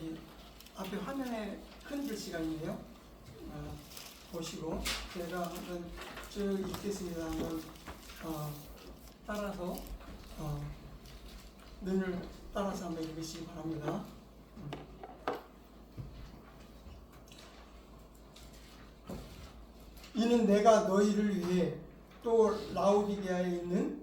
여기 앞에 화면에 큰 글씨가 있네요. 보시고 제가 한번 쭉 읽겠습니다. 한번 따라서 눈을 따라서 한번 읽으시기 바랍니다. 이는 내가 너희를 위해 또 라오디게아에 있는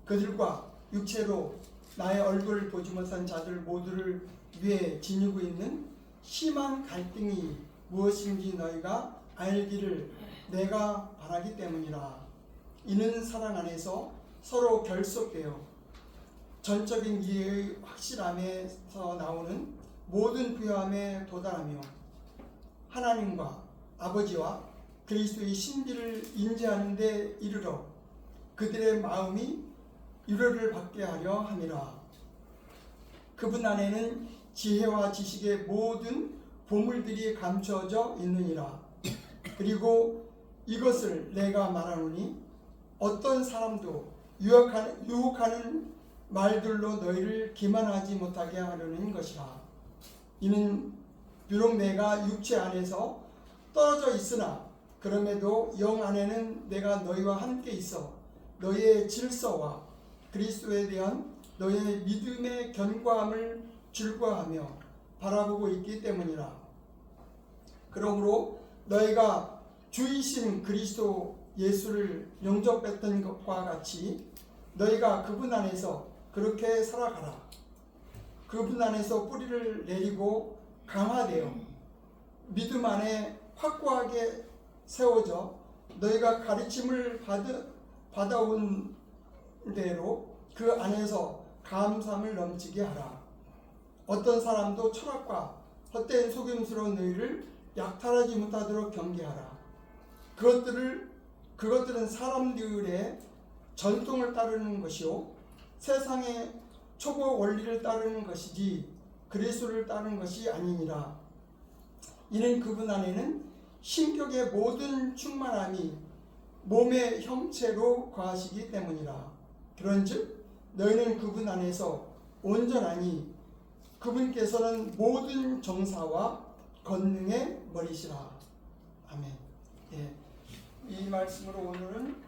그들과 육체로 나의 얼굴을 보지 못한 자들 모두를 위해 지니고 있는 심한 갈등이 무엇인지 너희가 알기를 내가 바라기 때문이라. 이는 사랑 안에서 서로 결속되어 전적인 이해의 확실함에서 나오는 모든 부여함에 도달하며 하나님과 아버지와 그리스도의 신비를 인지하는 데 이르러 그들의 마음이 유로를 받게 하려 함이라. 그분 안에는 지혜와 지식의 모든 보물들이 감춰져 있느니라. 그리고 이것을 내가 말하노니 어떤 사람도 유혹하는 말들로 너희를 기만하지 못하게 하려는 것이라. 이는 비록 내가 육체 안에서 떨어져 있으나 그럼에도 영 안에는 내가 너희와 함께 있어 너희의 질서와 그리스도에 대한 너희의 믿음의 견고함을 즐거워하며 바라보고 있기 때문이라. 그러므로 너희가 주이신 그리스도 예수를 영접했던 것과 같이 너희가 그분 안에서 그렇게 살아가라. 그분 안에서 뿌리를 내리고 강화되어 믿음 안에 확고하게 세워져 너희가 가르침을 받아온 대로 그 안에서 감사함을 넘치게 하라. 어떤 사람도 철학과 헛된 속임수로 너희를 약탈하지 못하도록 경계하라. 그것들은 사람들의 전통을 따르는 것이요 세상의 초보 원리를 따르는 것이지 그리스도를 따르는 것이 아니니라. 이는 그분 안에는 신격의 모든 충만함이 몸의 형체로 거하시기 때문이라. 그런즉 너희는 그분 안에서 온전하니 그분께서는 모든 정사와 권능의 머리시라. 아멘. 예, 이 말씀으로 오늘은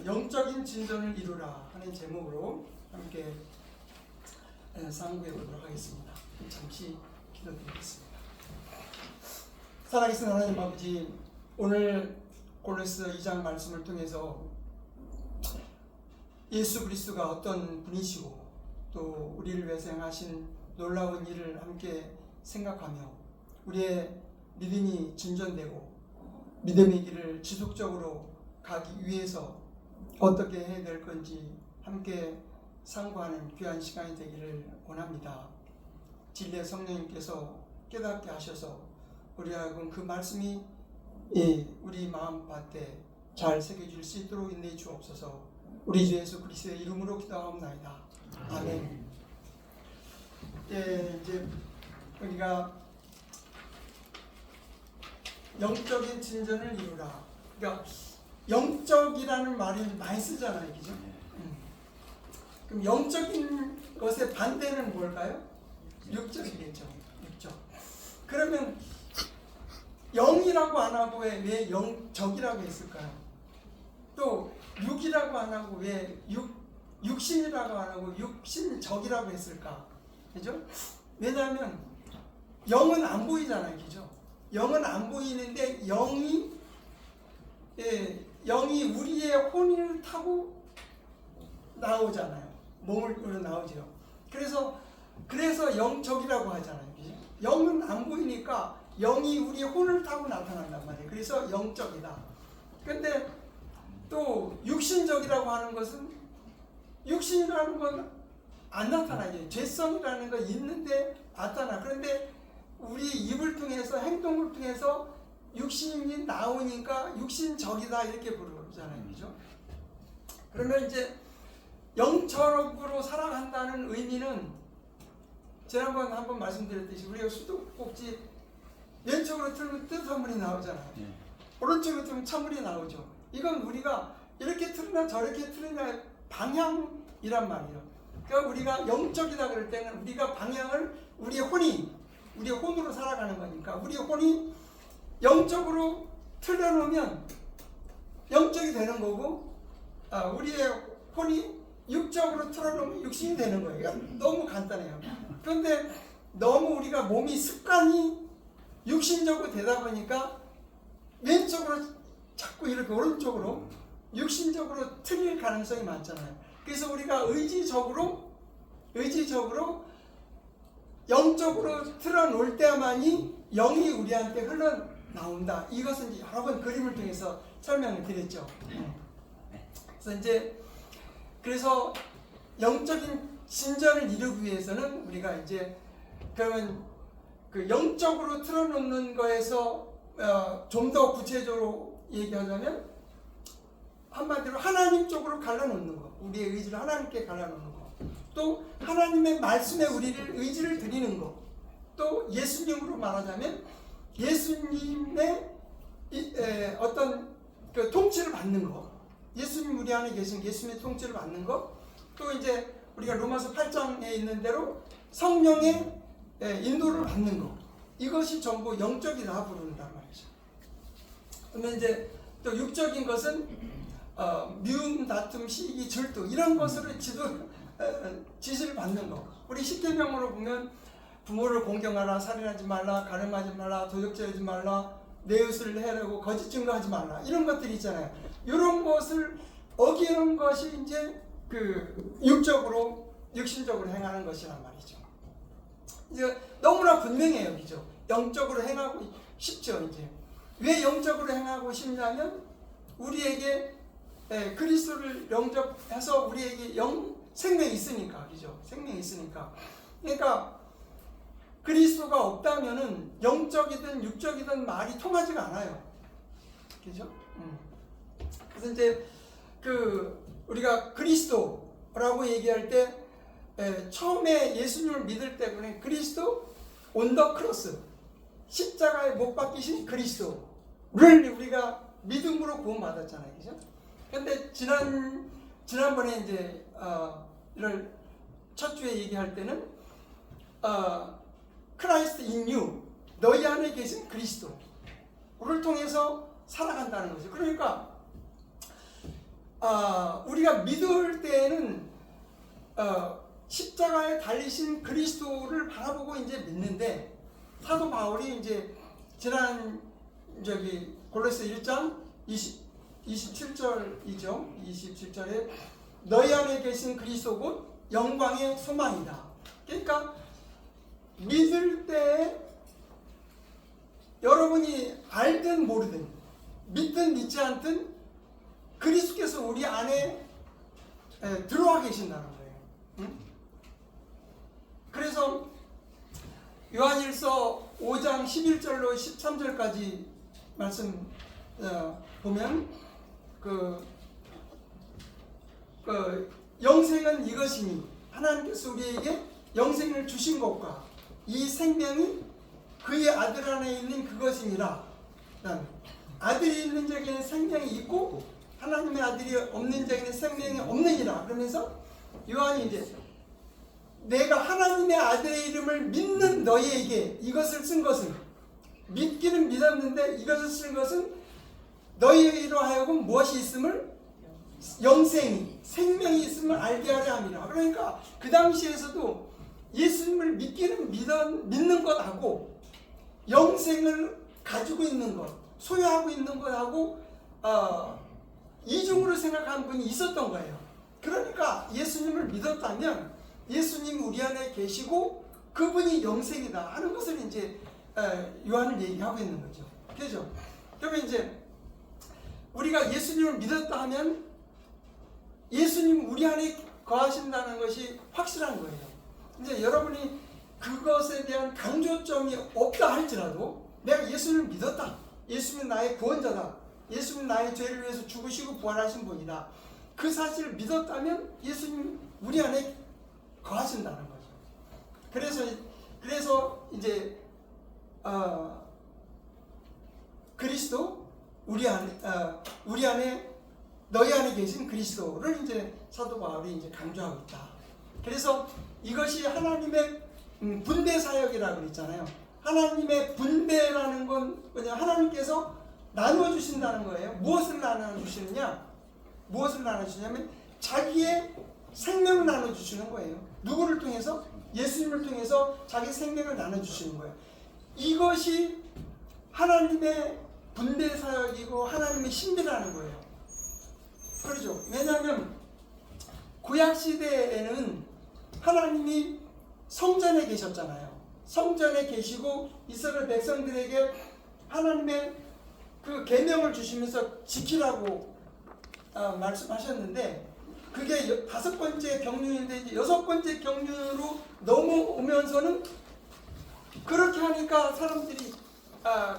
영적인 진전을 이루라 하는 제목으로 함께 상고해 보도록 하겠습니다. 잠시 기도드리겠습니다. 살아계신 하나님 아버지, 오늘 골로새 2장 말씀을 통해서 예수 그리스도가 어떤 분이시고 또 우리를 위해서 행하신 놀라운 일을 함께 생각하며 우리의 믿음이 진전되고 믿음의 길을 지속적으로 가기 위해서 어떻게 해야 될 건지 함께 상고하는 귀한 시간이 되기를 원합니다. 진리의 성령님께서 깨닫게 하셔서 우리 하여금 그 말씀이 우리 마음밭에 잘 새겨질 수 있도록 인도해 주옵소서. 우리 주 예수 그리스도의 이름으로 기도하옵나이다. 아멘. 이제 우리가 영적인 진전을 이루라. 그러니까 영적이라는 말을 많이 쓰잖아요, 그죠? 그럼 영적인 것의 반대는 뭘까요? 육적이겠죠. 육적. 그러면 영이라고 안 하고 왜 영적이라고 했을까요? 또 육이라고 안 하고 왜 육신이라고 안 하고 육신적이라고 했을까? 그죠? 왜냐하면 영은 안 보이잖아요, 그죠? 영은 안 보이는데 영이 우리의 혼을 타고 나오잖아요. 몸으로 나오죠. 그래서 영적이라고 하잖아요, 그죠? 영은 안 보이니까 영이 우리의 혼을 타고 나타난단 말이에요. 그래서 영적이다. 근데 또 육신적이라고 하는 것은 육신이라는 건 안 나타나죠. 죄성이라는 건 있는데 나타나. 그런데 우리 입을 통해서 행동을 통해서 육신이 나오니까 육신적이다 이렇게 부르잖아요, 그죠? 그러면 이제 영적으로 살아간다는 의미는 지난번 한번 말씀드렸듯이 우리가 수도꼭지 왼쪽으로 틀면 뜨거물이 나오잖아요. 오른쪽으로 틀면 찬물이 나오죠. 이건 우리가 이렇게 틀으나 저렇게 틀으나 방향이란 말이에요. 그러니까 우리가 영적이다 그럴 때는 우리가 방향을 우리의 혼으로 살아가는 거니까 우리의 혼이 영적으로 틀어놓으면 영적이 되는 거고, 우리의 혼이 육적으로 틀어놓으면 육신이 되는 거예요. 너무 간단해요. 그런데 너무 우리가 몸이 습관이 육신적으로 되다 보니까 왼쪽으로 자꾸 이렇게 오른쪽으로 육신적으로 틀릴 가능성이 많잖아요. 그래서 우리가 의지적으로 영적으로 틀어놓을 때만이 영이 우리한테 흘러나온다. 이것은 여러 번 그림을 통해서 설명을 드렸죠. 그래서 영적인 진전을 이루기 위해서는 우리가 이제 그러면 그 영적으로 틀어놓는 거에서 좀 더 구체적으로 얘기하자면 한마디로 하나님 쪽으로 갈라놓는 거, 우리의 의지를 하나님께 갈라놓는 거, 또 하나님의 말씀에 우리를 의지를 드리는 거, 또 예수님으로 말하자면 예수님의 어떤 그 통치를 받는 거, 예수님 우리 안에 계신 예수님의 통치를 받는 거, 또 이제 우리가 로마서 8장에 있는 대로 성령의 인도를 받는 거, 이것이 전부 영적이다 부른단 말이죠. 그러면 이제 또 육적인 것은 미움, 다툼, 시기, 질투 이런 것으로 지시를 받는 거. 우리 십계명으로 보면 부모를 공경하라, 살인하지 말라, 가늠하지 말라, 도적질하지 말라, 내 이웃을 해하고 거짓 증거하지 말라, 이런 것들이 있잖아요. 이런 것을 어기는 것이 이제 그 육신적으로 행하는 것이란 말이죠. 이제 너무나 분명해요, 그죠? 영적으로 행하고 싶죠. 이제 왜 영적으로 행하고 싶냐면 우리에게 그리스도를 영접해서 우리에게 생명이 있으니까, 그죠? 생명이 있으니까. 그러니까 그리스도가 없다면은 영적이든 육적이든 말이 통하지가 않아요, 그죠? 그래서 이제 우리가 그리스도라고 얘기할 때 처음에 예수님을 믿을 때는 그리스도 온 더 크로스, 십자가에 못 박히신 그리스도를 우리가 믿음으로 구원받았잖아요, 그죠? 근데 지난번에 이제 이를 첫 주에 얘기할 때는 크라이스트 인 유, 너희 안에 계신 그리스도를 통해서 살아간다는 거죠. 그러니까 우리가 믿을 때에는 십자가에 달리신 그리스도를 바라보고 이제 믿는데, 사도 바울이 이제 골로새 1장 27절이죠. 27절에 너희 안에 계신 그리스도 곧 영광의 소망이다. 그러니까 믿을 때 여러분이 알든 모르든 믿든 믿지 않든 그리스도께서 우리 안에 들어와 계신다는 거예요. 응? 그래서 요한일서 5장 11절로 13절까지 말씀 보면 영생은 이것이니 하나님께서 우리에게 영생을 주신 것과 이 생명이 그의 아들 안에 있는 그것이니라. 아들이 있는 자에게는 생명이 있고 하나님의 아들이 없는 자에게는 생명이 없느니라. 그러면서 요한이 이제 내가 하나님의 아들의 이름을 믿는 너희에게 이것을 쓴 것은, 믿기는 믿었는데 이것을 쓴 것은 너희로 하여금 무엇이 있음을, 영생이, 생명이 있음을 알게 하려 함이라. 그러니까 그 당시에서도 예수님을 믿는 것하고 영생을 가지고 있는 것, 소유하고 있는 것하고 이중으로 생각하는 분이 있었던 거예요. 그러니까 예수님을 믿었다면 예수님이 우리 안에 계시고 그분이 영생이다 하는 것을 이제 요한을 얘기하고 있는 거죠. 그죠? 그러면 이제 우리가 예수님을 믿었다 하면 예수님 우리 안에 거하신다는 것이 확실한 거예요. 이제 여러분이 그것에 대한 강조점이 없다 할지라도 내가 예수님을 믿었다, 예수님은 나의 구원자다, 예수님은 나의 죄를 위해서 죽으시고 부활하신 분이다, 그 사실을 믿었다면 예수님 우리 안에 거하신다는 거죠. 그래서 이제 그리스도 우리 안에 너희 안에 계신 그리스도를 이제 사도 바울이 이제 강조하고 있다. 그래서 이것이 하나님의 분배 사역이라고 그랬잖아요. 하나님의 분배라는 건 뭐냐? 하나님께서 나누어 주신다는 거예요. 무엇을 나누어 주시느냐? 무엇을 나누어 주냐면 자기의 생명을 나눠 주시는 거예요. 누구를 통해서? 예수님을 통해서 자기 생명을 나눠 주시는 거예요. 이것이 하나님의 분배 사역이고 하나님의 신비라는 거예요. 그렇죠. 왜냐하면 구약 시대에는 하나님이 성전에 계셨잖아요. 성전에 계시고 이스라엘 백성들에게 하나님의 그 계명을 주시면서 지키라고 말씀하셨는데 그게 5번째 경륜인데 이제 6번째 경륜으로 넘어오면서는 그렇게 하니까 사람들이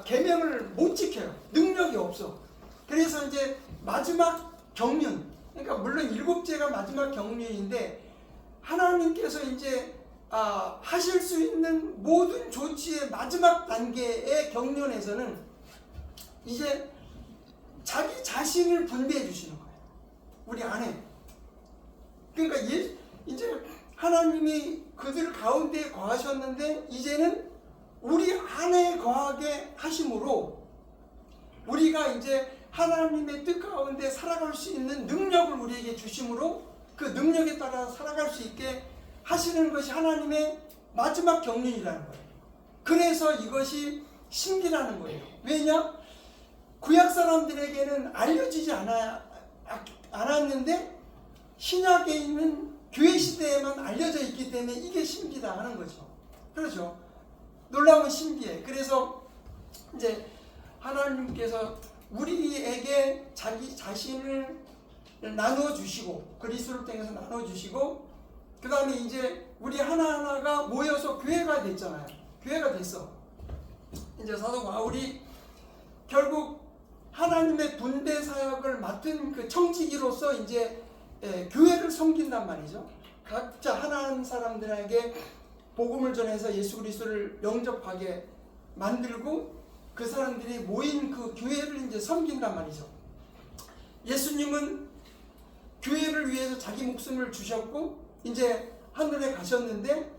계명을 못 지켜요. 능력이 없어. 그래서 이제 마지막 경륜, 그러니까 물론 7제가 마지막 경륜인데 하나님께서 이제 하실 수 있는 모든 조치의 마지막 단계의 경륜에서는 이제 자기 자신을 분배해 주시는 거예요. 우리 안에. 그러니까 이제 하나님이 그들 가운데 거하셨는데 이제는 우리 안에 거하게 하심으로 우리가 이제 하나님의 뜻 가운데 살아갈 수 있는 능력을 우리에게 주심으로 그 능력에 따라 살아갈 수 있게 하시는 것이 하나님의 마지막 경륜이라는 거예요. 그래서 이것이 신기라는 거예요. 왜냐? 구약 사람들에게는 알려지지 않았는데 신약에 있는 교회 시대에만 알려져 있기 때문에 이게 신비다 하는 거죠. 그렇죠. 놀라운 신비해. 그래서 이제 하나님께서 우리에게 자기 자신을 나누어 주시고 그리스도를 통해서 나누어 주시고 그 다음에 이제 우리 하나하나가 모여서 교회가 됐잖아요. 교회가 됐어. 이제 사도 바울이 결국 하나님의 분배 사역을 맡은 그 청지기로서 이제 교회를 섬긴단 말이죠. 각자 하나님 사람들에게 복음을 전해서 예수 그리스도를 영접하게 만들고 그 사람들이 모인 그 교회를 이제 섬긴단 말이죠. 예수님은 교회를 위해서 자기 목숨을 주셨고 이제 하늘에 가셨는데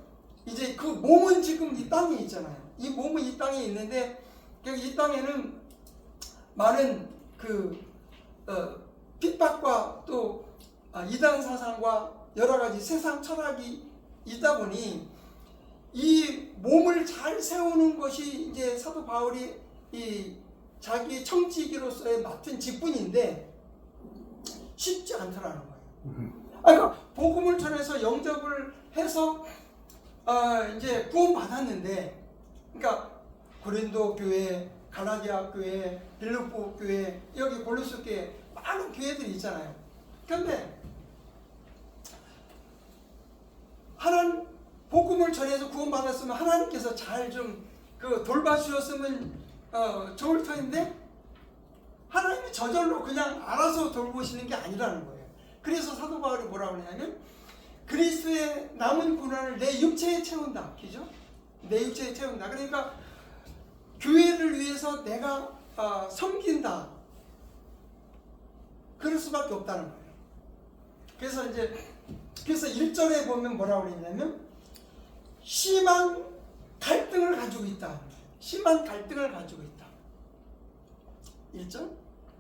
이제 그 몸은 지금 이 땅에 있잖아요. 이 몸은 이 땅에 있는데 이 땅에는 많은 그 핍박과 또 이단 사상과 여러 가지 세상 철학이 있다 보니 이 몸을 잘 세우는 것이 이제 사도 바울이 이 자기 청지기로서의 맡은 직분인데 쉽지 않더라는 거예요. 그러니까 복음을 전해서 영접을 해서 이제 구원 받았는데, 그러니까 고린도 교회, 갈라디아 교회, 빌립보 교회, 여기 골로새 교회 많은 교회들이 있잖아요. 그런데 하나님 복음을 전해서 구원받았으면 하나님께서 잘 좀 그 돌봐주셨으면 좋을 터인데 하나님이 저절로 그냥 알아서 돌보시는 게 아니라는 거예요. 그래서 사도 바울이 뭐라고 하냐면 그리스도의 남은 고난을 내 육체에 채운다. 그죠? 내 육체에 채운다. 그러니까 교회를 위해서 내가 섬긴다. 그럴 수밖에 없다는 거예요. 그래서 1절에 보면 뭐라고 그랬냐면 심한 갈등을 가지고 있다. 심한 갈등을 가지고 있다. 1절?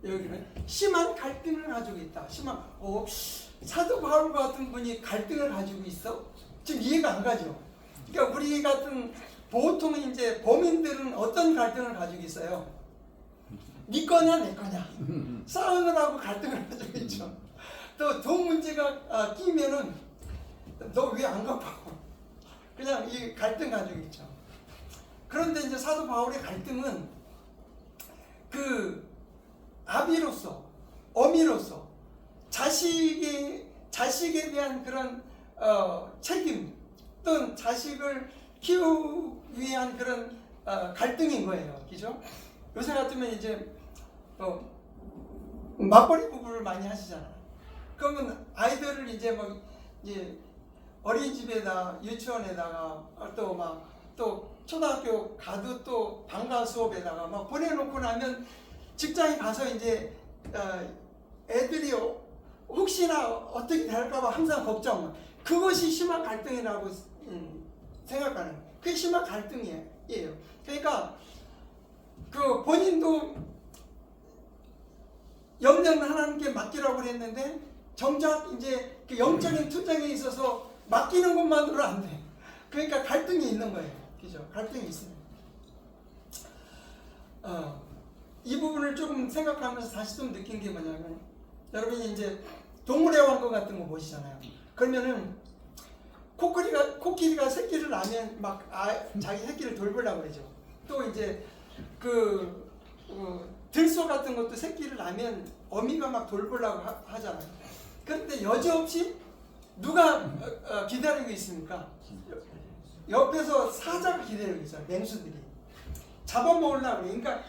여기는 심한 갈등을 가지고 있다. 사도 바울 같은 분이 갈등을 가지고 있어? 지금 이해가 안 가죠? 그러니까 우리 같은 보통 이제 범인들은 어떤 갈등을 가지고 있어요? 네 거냐 내 거냐 싸우느라고 갈등을 가지고 있죠. 또 돈 문제가 끼면은 너 왜 안 갚아? 그냥 이 갈등 가지고 있죠. 그런데 이제 사도 바울의 갈등은 그 아비로서, 어미로서 자식에 대한 그런 책임 또는 자식을 키우기 위한 그런 갈등인 거예요. 그죠? 요새 같으면 이제 맞벌이 부부를 많이 하시잖아요. 그러면 아이들을 이제 이제 어린이집에다 유치원에다가 또 초등학교 가도 또 방과 수업에다가 막 보내놓고 나면 직장에 가서 이제 애들이 혹시나 어떻게 될까봐 항상 걱정. 그것이 심한 갈등이라고 생각하는 거예요. 그게 심한 갈등이에요. 그러니까 그 본인도 염려는 하나님께 맡기라고 그랬는데 정작 이제 그 영적인 투쟁에 있어서 맡기는 것만으로 안 돼. 그러니까 갈등이 있는 거예요. 그죠? 갈등이 있습니다. 이 부분을 조금 생각하면서 다시 좀 느낀 게 뭐냐면, 여러분이 이제 동물의 왕국 같은 거 보시잖아요. 그러면은 코끼리가 새끼를 낳으면 막 자기 새끼를 돌보려고 그러죠. 또 이제 들소 같은 것도 새끼를 낳으면 어미가 막 돌보려고 하잖아요. 그런데 여지없이 누가 기다리고 있습니까? 옆에서 사자가 기다리고 있어요. 맹수들이 잡아먹으려고. 그러니까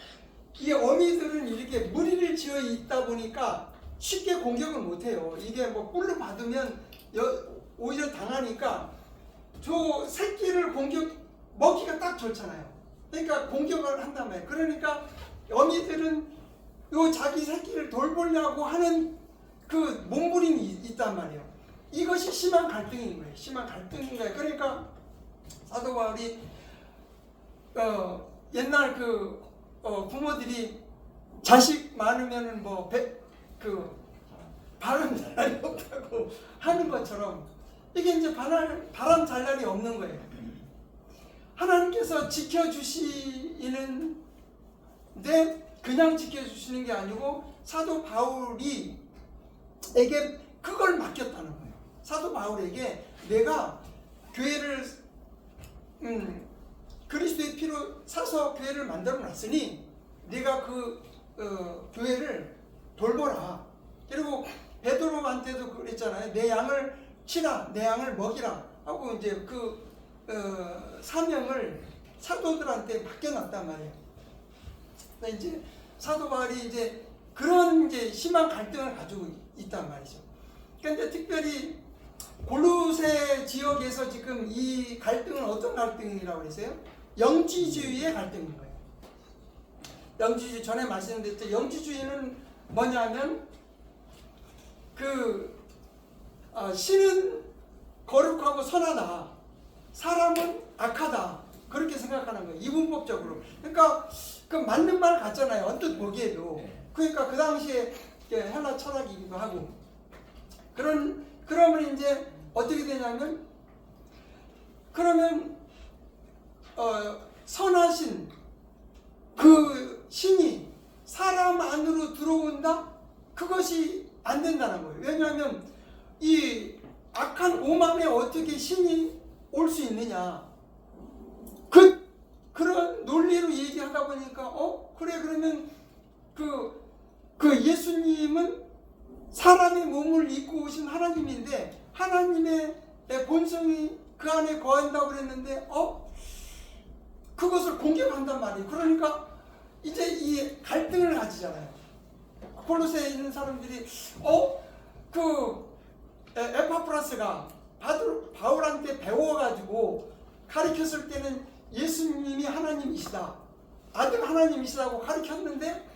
이 어미들은 이렇게 무리를 지어 있다 보니까 쉽게 공격을 못해요. 이게 뭐 뿔로 받으면 오히려 당하니까 저 새끼를 먹기가 딱 좋잖아요. 그러니까 공격을 한단 말이에요. 그러니까 어미들은 요 자기 새끼를 돌보려고 하는 그 몸부림이 있단 말이에요. 이것이 심한 갈등인 거예요. 심한 갈등인 거예요. 그러니까 사도 바울이 옛날 부모들이 자식 많으면은 바람 잘 날이 없다고 하는 것처럼 이게 이제 바람 잘 날이 없는 거예요. 하나님께서 지켜주시는데 그냥 지켜주시는 게 아니고 사도 바울에게 그걸 맡겼다는 거예요. 사도 바울에게 내가 교회를 그리스도의 피로 사서 교회를 만들어 놨으니 네가 그 교회를 돌보라. 그리고 베드로한테도 그랬잖아요. 내 양을 치라, 내 양을 먹이라 하고 이제 사명을 사도들한테 맡겨놨단 말이에요. 이제 사도 바울이 이제 그런 이제 심한 갈등을 가지고 있단 말이죠. 그런데 특별히 골로새 지역에서 지금 이 갈등은 어떤 갈등이라고 그랬어요? 영지주의의 갈등인 거예요. 영지주의, 전에 말씀드렸죠. 영지주의는 뭐냐면 신은 거룩하고 선하다, 사람은 악하다, 그렇게 생각하는 거예요. 이분법적으로. 그러니까 그 맞는 말 같잖아요. 언뜻 보기에도. 그러니까 그 당시에 헬라 철학이기도 하고. 그러면 이제 어떻게 되냐면, 그러면 선하신 그 신이 사람 안으로 들어온다? 그것이 안 된다는 거예요. 왜냐하면 이 악한 오만에 어떻게 신이 올 수 있느냐. 그런 논리로 얘기하다 보니까 그래, 그러면 그 예수님은 사람의 몸을 입고 오신 하나님인데 하나님의 본성이 그 안에 거한다고 그랬는데 그것을 공격한단 말이에요. 그러니까 이제 이 갈등을 가지잖아요. 골로새에 있는 사람들이 에파프라스가 바울한테 배워가지고 가르쳤을 때는 예수님이 하나님이시다, 아들 하나님이시다고 가르쳤는데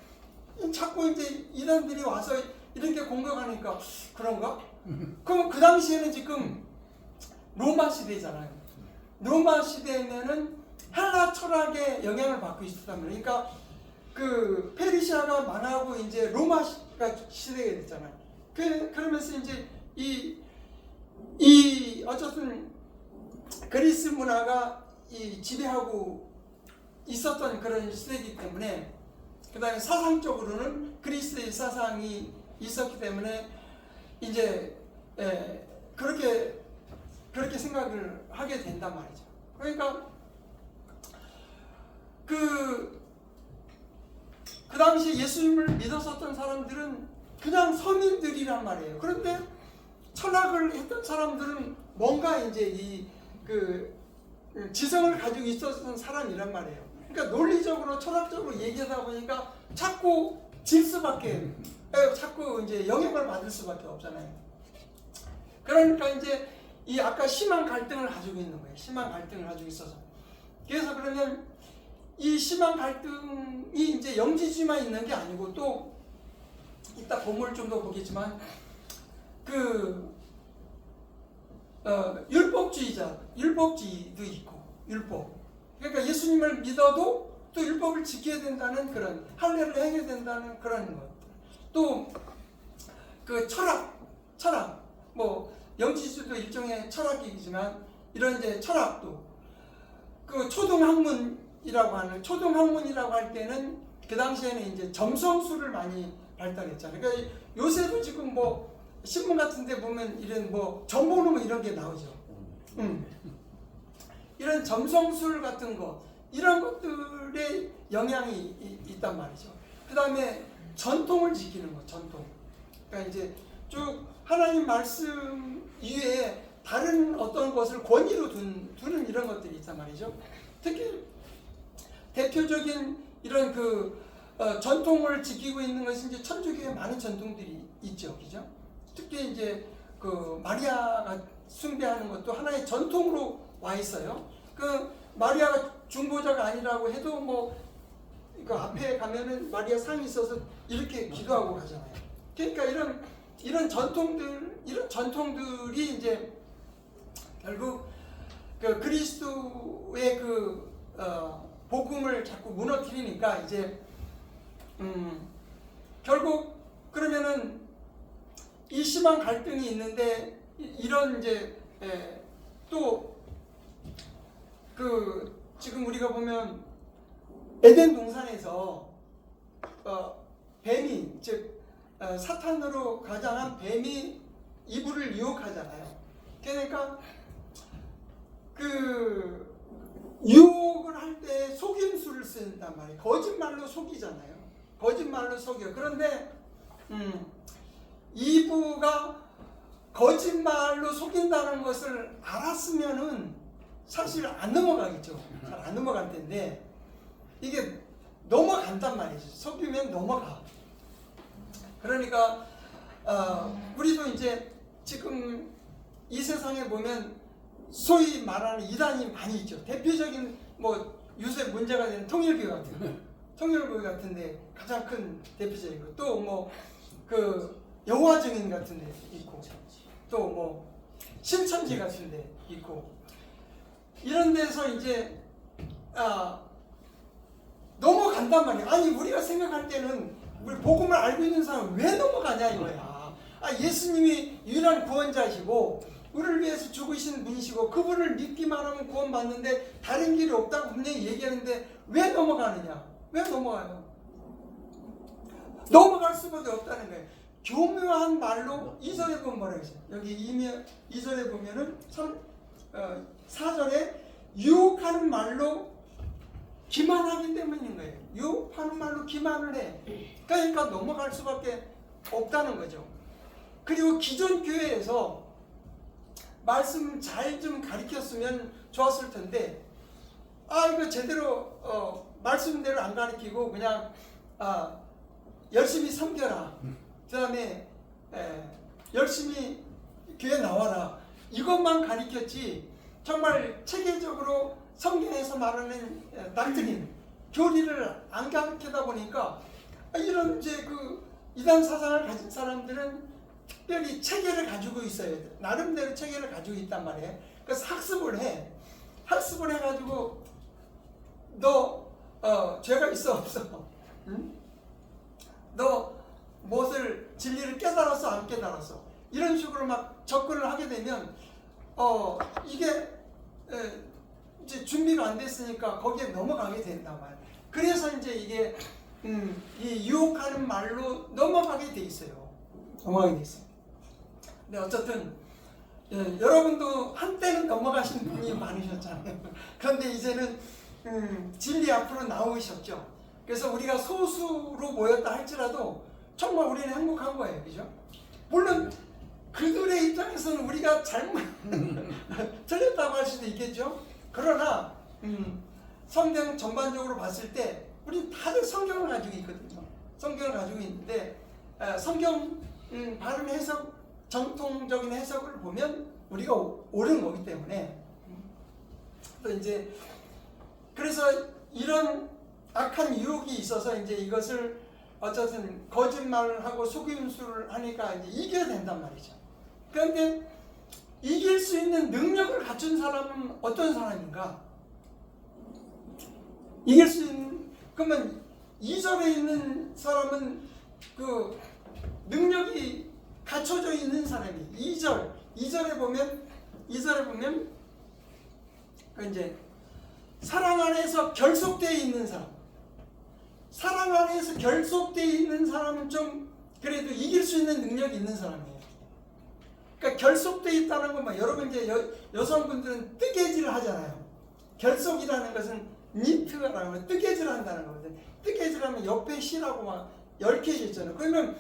자꾸 이제 이단들이 와서 이렇게 공격하니까 그런가? 그럼 그 당시에는 지금 로마 시대잖아요. 로마 시대면은 헬라 철학의 영향을 받고 있었단 말이에요. 그러니까 그 페르시아가 망하고 이제 로마가 시대가 됐잖아요. 그러면서 이제 이 어쨌든 그리스 문화가 지배하고 있었던 그런 시대이기 때문에, 그 다음에 사상적으로는 그리스의 사상이 있었기 때문에 이제 그렇게 생각을 하게 된단 말이죠. 그러니까 그 당시에 예수님을 믿었었던 사람들은 그냥 서민들이란 말이에요. 그런데 철학을 했던 사람들은 뭔가 이제 지성을 가지고 있었던 사람이란 말이에요. 그러니까 논리적으로 철학적으로 얘기하다 보니까 자꾸 자꾸 이제 영향을 받을 수밖에 없잖아요. 그러니까 이제 이 아까 심한 갈등을 가지고 있는 거예요. 심한 갈등을 가지고 있어서. 그래서 그러면 이 심한 갈등이 이제 영지주의만 있는 게 아니고, 또 이따 본문을 좀 더 보겠지만 율법주의도 있고 율법. 그러니까 예수님을 믿어도 또 율법을 지켜야 된다는 그런 할례를 해야 된다는 그런 것들. 또 그 철학 뭐 영지주도 일종의 철학이지만 이런 이제 철학도 그 초등학문이라고 할 때는 그 당시에는 이제 점성술을 많이 발달했잖아요. 그러니까 요새도 지금 뭐 신문 같은데 보면 이런 뭐 정보는 뭐 이런 게 나오죠. 이런 점성술 같은 거 이런 것들의 영향이 있단 말이죠. 그 다음에 전통을 지키는 거, 전통. 그러니까 이제 쭉 하나님 말씀 이외에 다른 어떤 것을 권위로 두는 이런 것들이 있단 말이죠. 특히 대표적인 이런 전통을 지키고 있는 것이 이제 천주교에 많은 전통들이 있죠, 그죠? 특히 이제 그 마리아가 숭배하는 것도 하나의 전통으로 와 있어요. 그 마리아가 중보자가 아니라고 해도 뭐 그 앞에 가면은 마리아 상이 있어서 이렇게 기도하고 가잖아요. 그러니까 이런 전통들이 이제 결국 그 그리스도의 복음을 자꾸 무너뜨리니까 이제 결국 그러면은 이 심한 갈등이 있는데 이런 이제 또 지금 우리가 보면 에덴 동산에서 뱀이 즉 사탄으로 가장한 뱀이 이브를 유혹하잖아요. 그러니까 그 유혹을 할 때 속임수를 쓴단 말이에요. 거짓말로 속이잖아요. 거짓말로 속여. 그런데 이브가 거짓말로 속인다는 것을 알았으면은 사실 안 넘어가겠죠. 잘 안 넘어갈 텐데 이게 넘어간단 말이죠. 속이면 넘어가. 그러니까 우리도 이제 지금 이 세상에 보면 소위 말하는 이단이 많이 있죠. 대표적인 뭐 요새 문제가 되는 통일교회 같은데 가장 큰 대표적인 거. 또 뭐 그 여호와 증인 같은데 있고, 또 뭐 신천지 같은데 있고, 이런 데서 이제 넘어간단 말이에요. 아니 우리가 생각할 때는 우리 복음을 알고 있는 사람은 왜 넘어가냐 이거야. 예수님이 유일한 구원자시고 우리를 위해서 죽으신 분이시고 그분을 믿기만 하면 구원받는데 다른 길이 없다고 분명히 얘기하는데 왜 넘어가느냐? 왜 넘어가요? 넘어갈 수밖에 없다는 거예요. 교묘한 말로 2절에 보면 뭐라고 했어요? 여기 2절에 보면은 4절에 유혹하는 말로 기만하기 때문인 거예요. 유혹하는 말로 기만을 해. 그러니까 넘어갈 수밖에 없다는 거죠. 그리고 기존 교회에서 말씀 잘 좀 가르쳤으면 좋았을 텐데 이거 제대로 말씀대로 안 가르치고 그냥 열심히 섬겨라. 그 다음에 열심히 교회 나와라. 이것만 가르쳤지 정말 체계적으로 성경에서 말하는 닥트린 교리를 안 가르치다 보니까 이런 이제 이단 사상을 가진 사람들은 특별히 체계를 가지고 있어야 돼. 나름대로 체계를 가지고 있단 말이에요. 그래서 학습을 해가지고 너 죄가 있어 없어? 응? 너 무엇을 진리를 깨달았어 안 깨달았어? 이런 식으로 막 접근을 하게 되면 이게 이제 준비가 안 됐으니까 거기에 넘어가게 된단 말이에요. 그래서 이제 이게 이 유혹하는 말로 넘어가게 돼 있어요. 넘어가게 돼 있어요. 근데 어쨌든 여러분도 한때는 넘어가신 분이 많으셨잖아요. 그런데 이제는 진리 앞으로 나오셨죠. 그래서 우리가 소수로 모였다 할지라도 정말 우리는 행복한 거예요. 그죠? 물론 그들의 입장에서는 우리가 잘못 틀렸다고 할 수도 있겠죠. 그러나 성경 전반적으로 봤을 때 우리 다들 성경을 가지고 있거든요. 성경을 가지고 있는데 성경 바른 해석, 정통적인 해석을 보면 우리가 옳은 거기 때문에 또 이제 그래서 이런 악한 유혹이 있어서 이제 이것을 어쨌든 거짓말을 하고 속임수를 하니까 이제 이겨야 된단 말이죠. 그런데 이길 수 있는 능력을 갖춘 사람은 어떤 사람인가? 이길 수 있는, 그러면 2절에 있는 사람은 그 능력이 갖춰져 있는 사람이 2절에 보면 그 이제 사랑 안에서 결속되어 있는 사람, 사랑 안에서 결속되어 있는 사람은 좀 그래도 이길 수 있는 능력이 있는 사람이에요. 그러니까 결속되어 있다는 건 여러분 이제 여성분들은 뜨개질을 하잖아요. 결속이라는 것은 니트라는 거, 뜨개질을 한다는 거거든요. 뜨개질하면 옆에 실하고 막 얽혀져 있잖아요. 그러면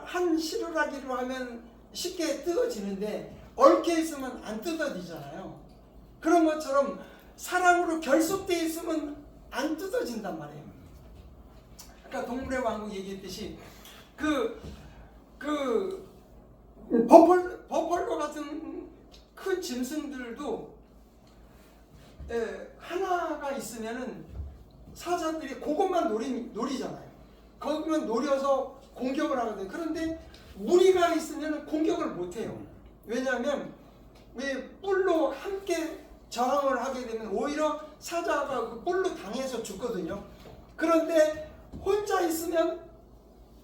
한 실으라기로 하면 쉽게 뜯어지는데 얽혀 있으면 안 뜯어지잖아요. 그런 것처럼 사랑으로 결속되어 있으면 안 뜯어진단 말이에요. 아까 동물의 왕국 얘기했듯이 버펄로 같은 큰 짐승들도 하나가 있으면은 사자들이 그것만 노리잖아요. 거기만 노려서 공격을 하거든요. 그런데 무리가 있으면 공격을 못해요. 왜냐하면 뿔로 함께 저항을 하게 되면 오히려 사자가 그 뿔로 당해서 죽거든요. 그런데 혼자 있으면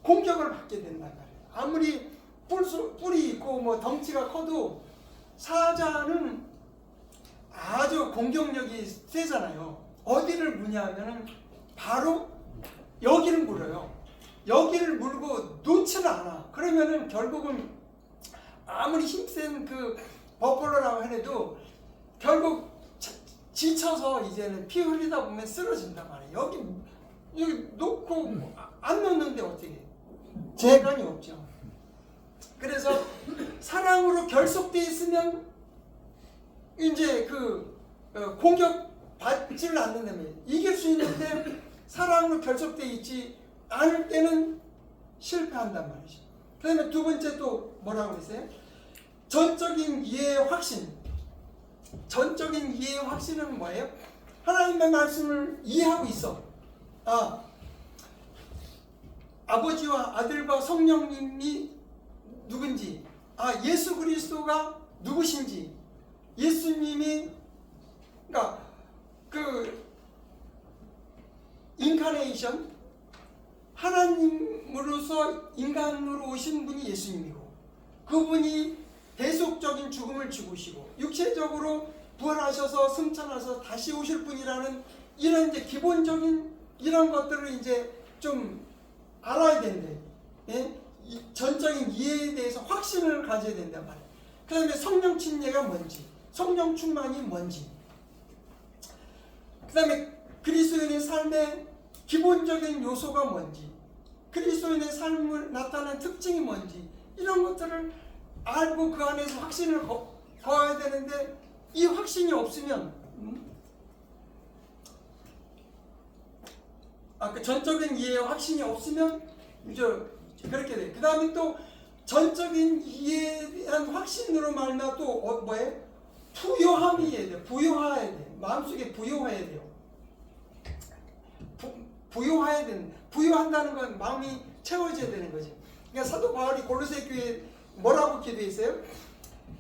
공격을 받게 된단 말이에요. 아무리 뿔이 있고 뭐 덩치가 커도 사자는 아주 공격력이 세잖아요. 어디를 무냐면은 바로 여기를 물어요. 여기를 물고 놓지를 않아. 그러면은 결국은 아무리 힘센 그 버펄로라고 해도 결국 지쳐서 이제는 피 흘리다 보면 쓰러진단 말이에요. 여기 놓고 안 놓는데 어떻게? 재간이 없죠. 그래서 사랑으로 결속되어 있으면 이제 공격 받지를 않는다면 이길 수 있는데 사랑으로 결속되어 있지 않을 때는 실패한단 말이죠. 그 다음에 두 번째 또 뭐라고 그랬어요? 전적인 이해의 확신. 전적인 이해의 확신은 뭐예요? 하나님의 말씀을 이해하고 있어. 아버지와 아들과 성령님이 누군지, 예수 그리스도가 누구신지, 예수님이 그러니까 인카네이션, 하나님으로서 인간으로 오신 분이 예수님이고, 그분이 대속적인 죽음을 죽으시고 육체적으로 부활하셔서 승천하셔서 다시 오실 분이라는 이런 이제 기본적인 이런 것들을 이제 좀 알아야 되는데, 이 전적인 이해에 대해서 확신을 가져야 된단 말이에요. 그 다음에 성령 침례가 뭔지, 성령 충만이 뭔지, 그 다음에 그리스도인의 삶의 기본적인 요소가 뭔지, 그리스도인의 삶을 나타내는 특징이 뭔지, 이런 것들을 알고 그 안에서 확신을 거해야 되는데, 이 확신이 없으면 그 전적인 이해의 확신이 없으면 이제 그렇게 돼. 그 다음에 또 전적인 이해에 대한 확신으로 말미암아 또 뭐예요? 부요함이 해야 돼. 부요해야 돼. 마음속에 부요해야 돼요. 부요해야 되는, 부요한다는 건 마음이 채워져야 되는 거지. 그러니까 사도 바울이 골로새 교회에 뭐라고 기도했어요?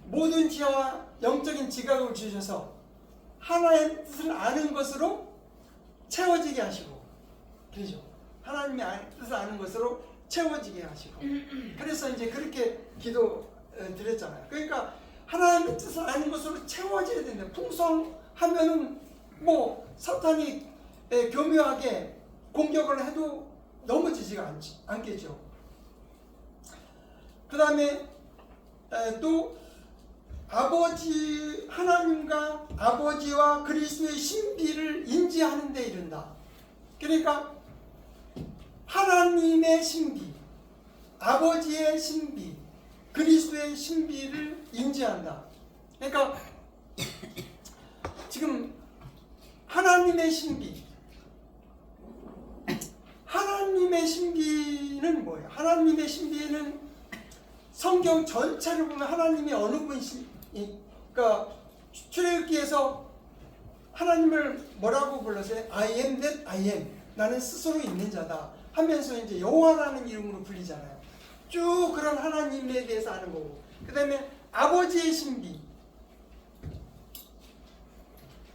모든 지혜와 영적인 지각을 주셔서 하나의 뜻을 아는 것으로 채워지게 하시고, 그죠? 하나님의 뜻을 아는 것으로 채워지게 하시고. 그래서 이제 그렇게 기도 드렸잖아요. 그러니까 하나님의 뜻을 아는 것으로 채워져야 된다. 풍성하면은 뭐 사탄이 교묘하게 공격을 해도 넘어지지가 않겠죠. 그 다음에 또 하나님과 아버지와 그리스도의 신비를 인지하는 데 이른다. 그러니까 하나님의 신비, 아버지의 신비, 그리스도의 신비를 인지한다. 그러니까 지금 하나님의 신비는 뭐예요? 하나님의 신비는 성경 전체를 보면 하나님이 어느 분이, 그러니까 출애굽기에서 하나님을 뭐라고 불렀어요? I am that I am. 나는 스스로 있는 자다 하면서 이제 여호와라는 이름으로 불리잖아요. 쭉 그런 하나님에 대해서 아는 거고, 그 다음에 아버지의 신비.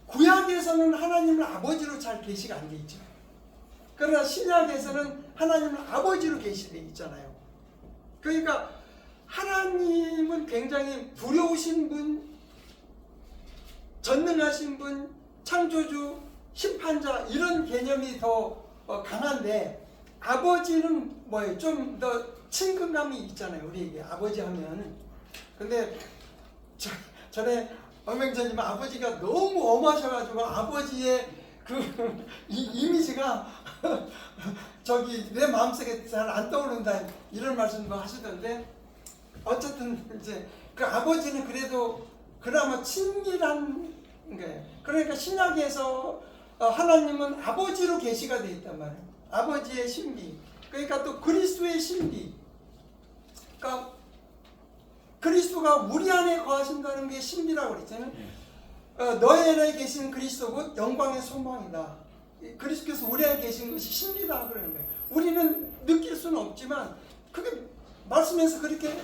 구약에서는 하나님을 아버지로 잘 계시가 안 돼 있죠. 그러나 신약에서는 하나님은 아버지로 계시돼 있잖아요. 그러니까 하나님은 굉장히 두려우신 분, 전능하신 분, 창조주, 심판자, 이런 개념이 더 강한데, 아버지는 뭐예요? 좀 더 친근감이 있잖아요, 우리에게 아버지 하면. 근데 전에 엄명자님 아버지가 너무 엄하셔가지고 아버지의 그 이미지가 저기 내 마음속에 잘 안 떠오른다, 이런 말씀도 하시던데, 어쨌든 이제 그 아버지는 그래도 그나마 친밀한 거예요. 그러니까 신약에서 하나님은 아버지로 계시가 되어 있단 말이에요. 아버지의 신비. 그러니까 또 그리스도의 신비. 그러니까 그리스도가 우리 안에 거하신다는 게 신비라고 그랬잖아요. 너희 안에 계신 그리스도 곧 영광의 소망이다. 그리스도께서 우리 안에 계신 것이 신비다 그러는 거예요. 우리는 느낄 수는 없지만 그게 말씀에서 그렇게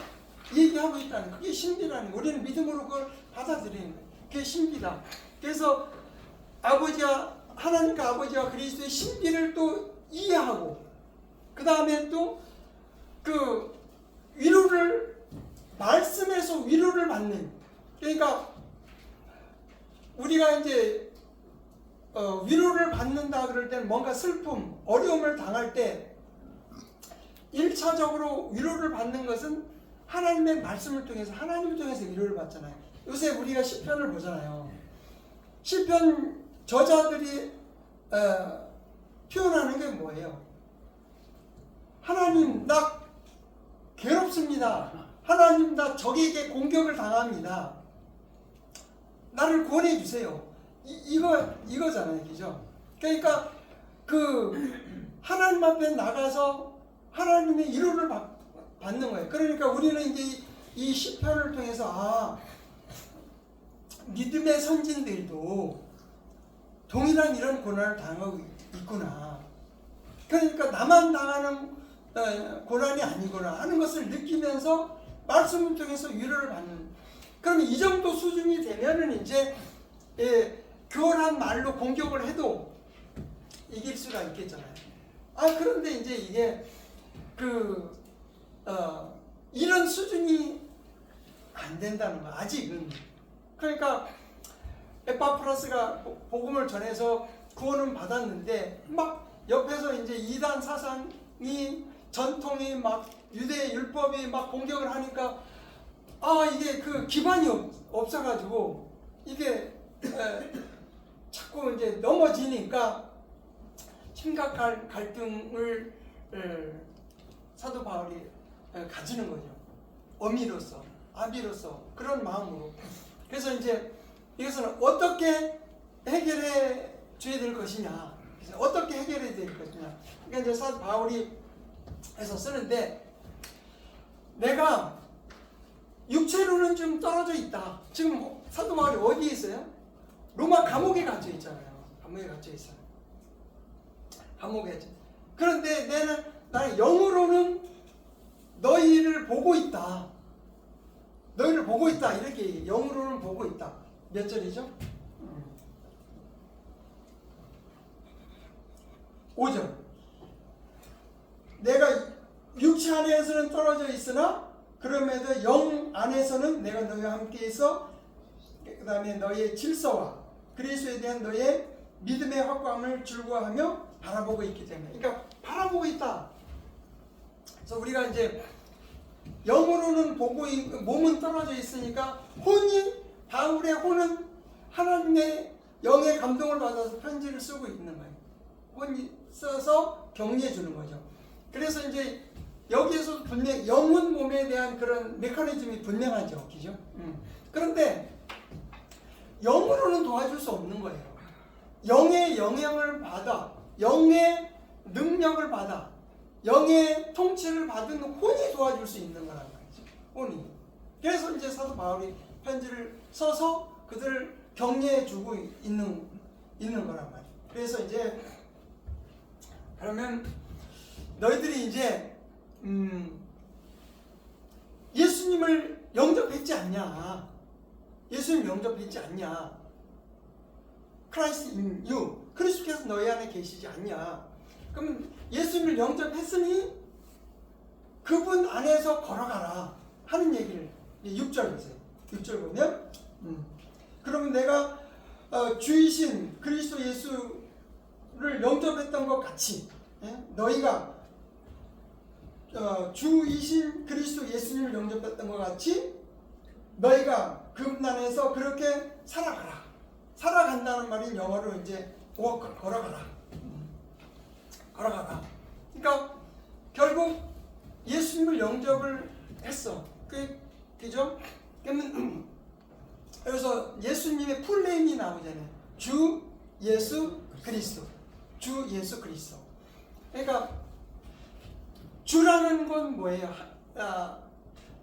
얘기하고 있다는 거예요. 그게 신비라는 거예요. 우리는 믿음으로 그걸 받아들이는 거예요. 그게 신비다. 그래서 하나님과 아버지와 그리스도의 신비를 또 이해하고, 그 다음에 또 그 위로를, 말씀에서 위로를 받는, 그러니까 우리가 이제 위로를 받는다 그럴 때는 뭔가 슬픔, 어려움을 당할 때 1차적으로 위로를 받는 것은 하나님의 말씀을 통해서, 하나님을 통해서 위로를 받잖아요. 요새 우리가 시편을 보잖아요. 시편 저자들이 표현하는 게 뭐예요? 하나님, 나 괴롭습니다. 하나님, 나 적에게 공격을 당합니다. 나를 구원해 주세요. 이거잖아요, 그죠? 그러니까 그 하나님 앞에 나가서 하나님의 위로를 받는 거예요. 그러니까 우리는 이제 이 시편을 통해서 믿음의 선진들도 동일한 이런 고난을 당하고 있구나. 그러니까 나만 당하는 고난이 아니구나 하는 것을 느끼면서 말씀을 통해서 위로를 받는. 그러면 이 정도 수준이 되면은 이제 교활한 말로 공격을 해도 이길 수가 있겠잖아요. 그런데 이제 이게 이런 수준이 안 된다는 거야, 아직은. 그러니까 에파프라스가 복음을 전해서 구원은 받았는데 막 옆에서 이제 이단 사상이, 전통이, 막 유대 율법이 막 공격을 하니까 이게 그 기반이 없어가지고 이게 자꾸 이제 넘어지니까 심각한 갈등을 사도 바울이 가지는 거죠. 어미로서, 아비로서 그런 마음으로. 그래서 이제 이것은 어떻게 해결해 줘야 될 것이냐, 어떻게 해결해야 될 것이냐. 그러니까 이제 사도 바울이 해서 쓰는데, 내가 육체로는 좀 떨어져 있다. 지금 사도 바울이 어디에 있어요? 로마 감옥에 갇혀 있잖아요. 감옥에 갇혀 있어요. 감옥에. 그런데 나는 영으로는 너희를 보고 있다. 너희를 보고 있다. 이렇게 영으로는 보고 있다. 몇 절이죠? 5절. 내가 육체 안에서는 떨어져 있으나 그럼에도 영 안에서는 내가 너희와 함께 있어, 그 다음에 너희의 질서와 그리스도에 대한 너희의 믿음의 확고함을 즐거워하며 바라보고 있기 때문에. 그러니까 바라보고 있다. 그래서 우리가 이제 영으로는 보고 몸은 떨어져 있으니까 바울의 혼은 하나님의 영의 감동을 받아서 편지를 쓰고 있는 거예요. 혼이 써서 격려해 주는 거죠. 그래서 이제 여기에서 분명 영혼 몸에 대한 그런 메커니즘이 분명하죠, 그죠? 그런데 영으로는 도와줄 수 없는 거예요. 영의 영향을 받아, 영의 능력을 받아, 영의 통치를 받은 혼이 도와줄 수 있는 거란 말이죠. 혼이. 그래서 이제 사도 바울이 편지를 써서 그들을 격려해주고 있는 거란 말이에요. 그래서 이제 그러면 너희들이 이제 예수님을 영접했지 않냐? 예수님 영접했지 않냐? Christ in you. 그리스도께서 너희 안에 계시지 않냐? 그러면 예수님을 영접했으니 그분 안에서 걸어가라 하는 얘기를 6절 보세요. 6절 보면 그러면 내가 주이신 그리스도 예수를 영접했던 것 같이 너희가 주이신 그리스도 예수님을 영접했던 것 같이 너희가 그분 안에서 그렇게 살아가라. 살아간다는 말이 영어로 이제 walk, 걸어가라. 걸어가라. 그러니까 결국 예수님을 영접을 했어. 그죠? 그러면 여기서 예수님의 풀네임이 나오잖아요. 주 예수 그리스도. 주 예수 그리스도. 그러니까 주라는 건 뭐예요?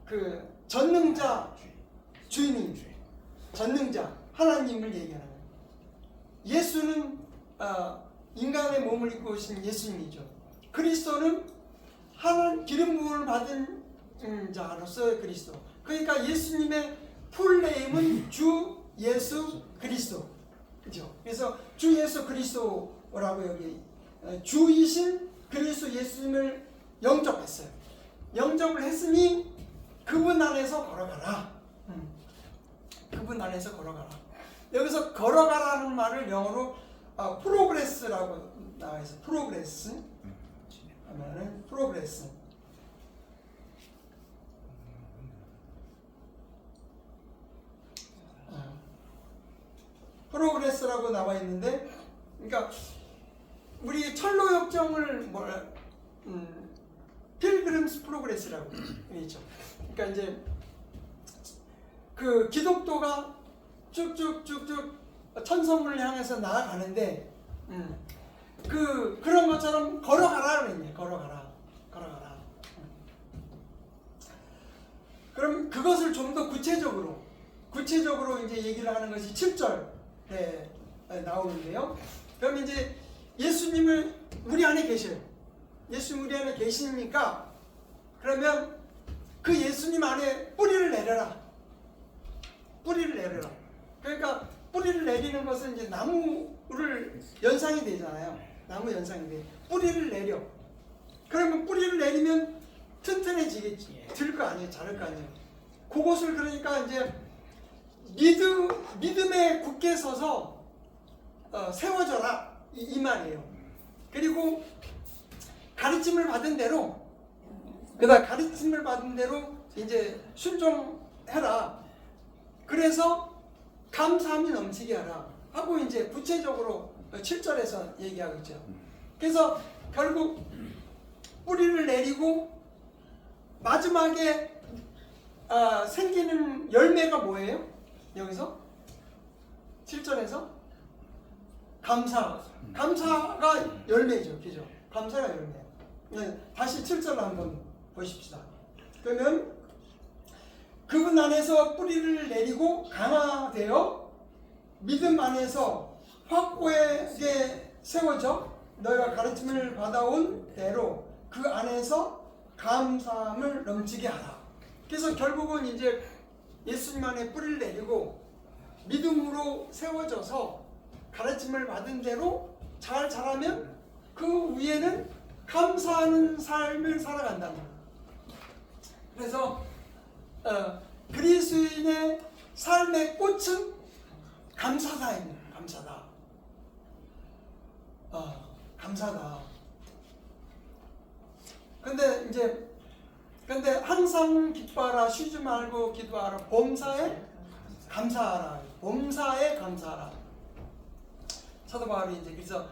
그 전능자 주님, 전능자 하나님을 얘기하는 거예요. 예수는 인간의 몸을 입고 오신 예수님이죠. 그리스도는 하나님 기름 부음을 받은 자로서의 그리스도. 그러니까 예수님의 풀네임은 주 예수 그리스도. 그죠? 그래서 주 예수 그리스도라고 여기 주이신 그리스도 예수님을 영접했어요. 영접을 했으니 그분 안에서 걸어가라. 그분 안에서 걸어가라. 여기서 걸어가라는 말을 영어로 프로그레스라고 나와 있어요. 프로그레스 하면은 프로그레스. 프로그레스라고 나와 있는데, 그러니까 우리 철로 협정을 필그림스 프로그레스라고 있죠. 그러니까 이제 그 기독도가 쭉쭉쭉쭉 천성을 향해서 나아가는데, 그런 것처럼 걸어가라 그랬네. 걸어가라. 그럼 그것을 좀 더 구체적으로 이제 얘기를 하는 것이 7절에 나오는데요. 그럼 이제 예수님을 우리 안에 계셔요. 예수님 우리 안에 계시니까 그러면 그 예수님 안에 뿌리를 내려라. 뿌리를 내려라. 그러니까 뿌리를 내리는 것은 이제 나무를 연상이 되잖아요. 나무 연상이 돼. 뿌리를 내려. 그러면 뿌리를 내리면 튼튼해지겠지. 들 거 아니에요. 자랄 거 아니에요. 그것을 그러니까 이제 믿음에 굳게 서서 세워져라 이 말이에요. 그리고 가르침을 받은 대로 가르침을 받은 대로 이제 순종해라. 그래서 감사함이 넘치게 하라 하고 이제 구체적으로 7절에서 얘기하고 있죠. 그래서 결국 뿌리를 내리고 마지막에 생기는 열매가 뭐예요? 여기서 7절에서 감사가 열매죠. 그죠? 감사가 열매예요. 네, 다시 7절을 한번 보십시다. 그러면 그분 안에서 뿌리를 내리고 강화되어 믿음 안에서 확고하게 세워져 너희가 가르침을 받아온 대로 그 안에서 감사함을 넘치게 하라. 그래서 결국은 이제 예수님 안에 뿌리를 내리고 믿음으로 세워져서 가르침을 받은 대로 잘 자라면 그 위에는 감사하는 삶을 살아간다는 거예요. 그래서 그리스도인의 삶의 꽃은 감사다입니다. 감사다. 근데 항상 기뻐하라, 쉬지 말고 기도하라, 범사에 감사하라. 범사에 감사하라. 사도 바울이 이제 그래서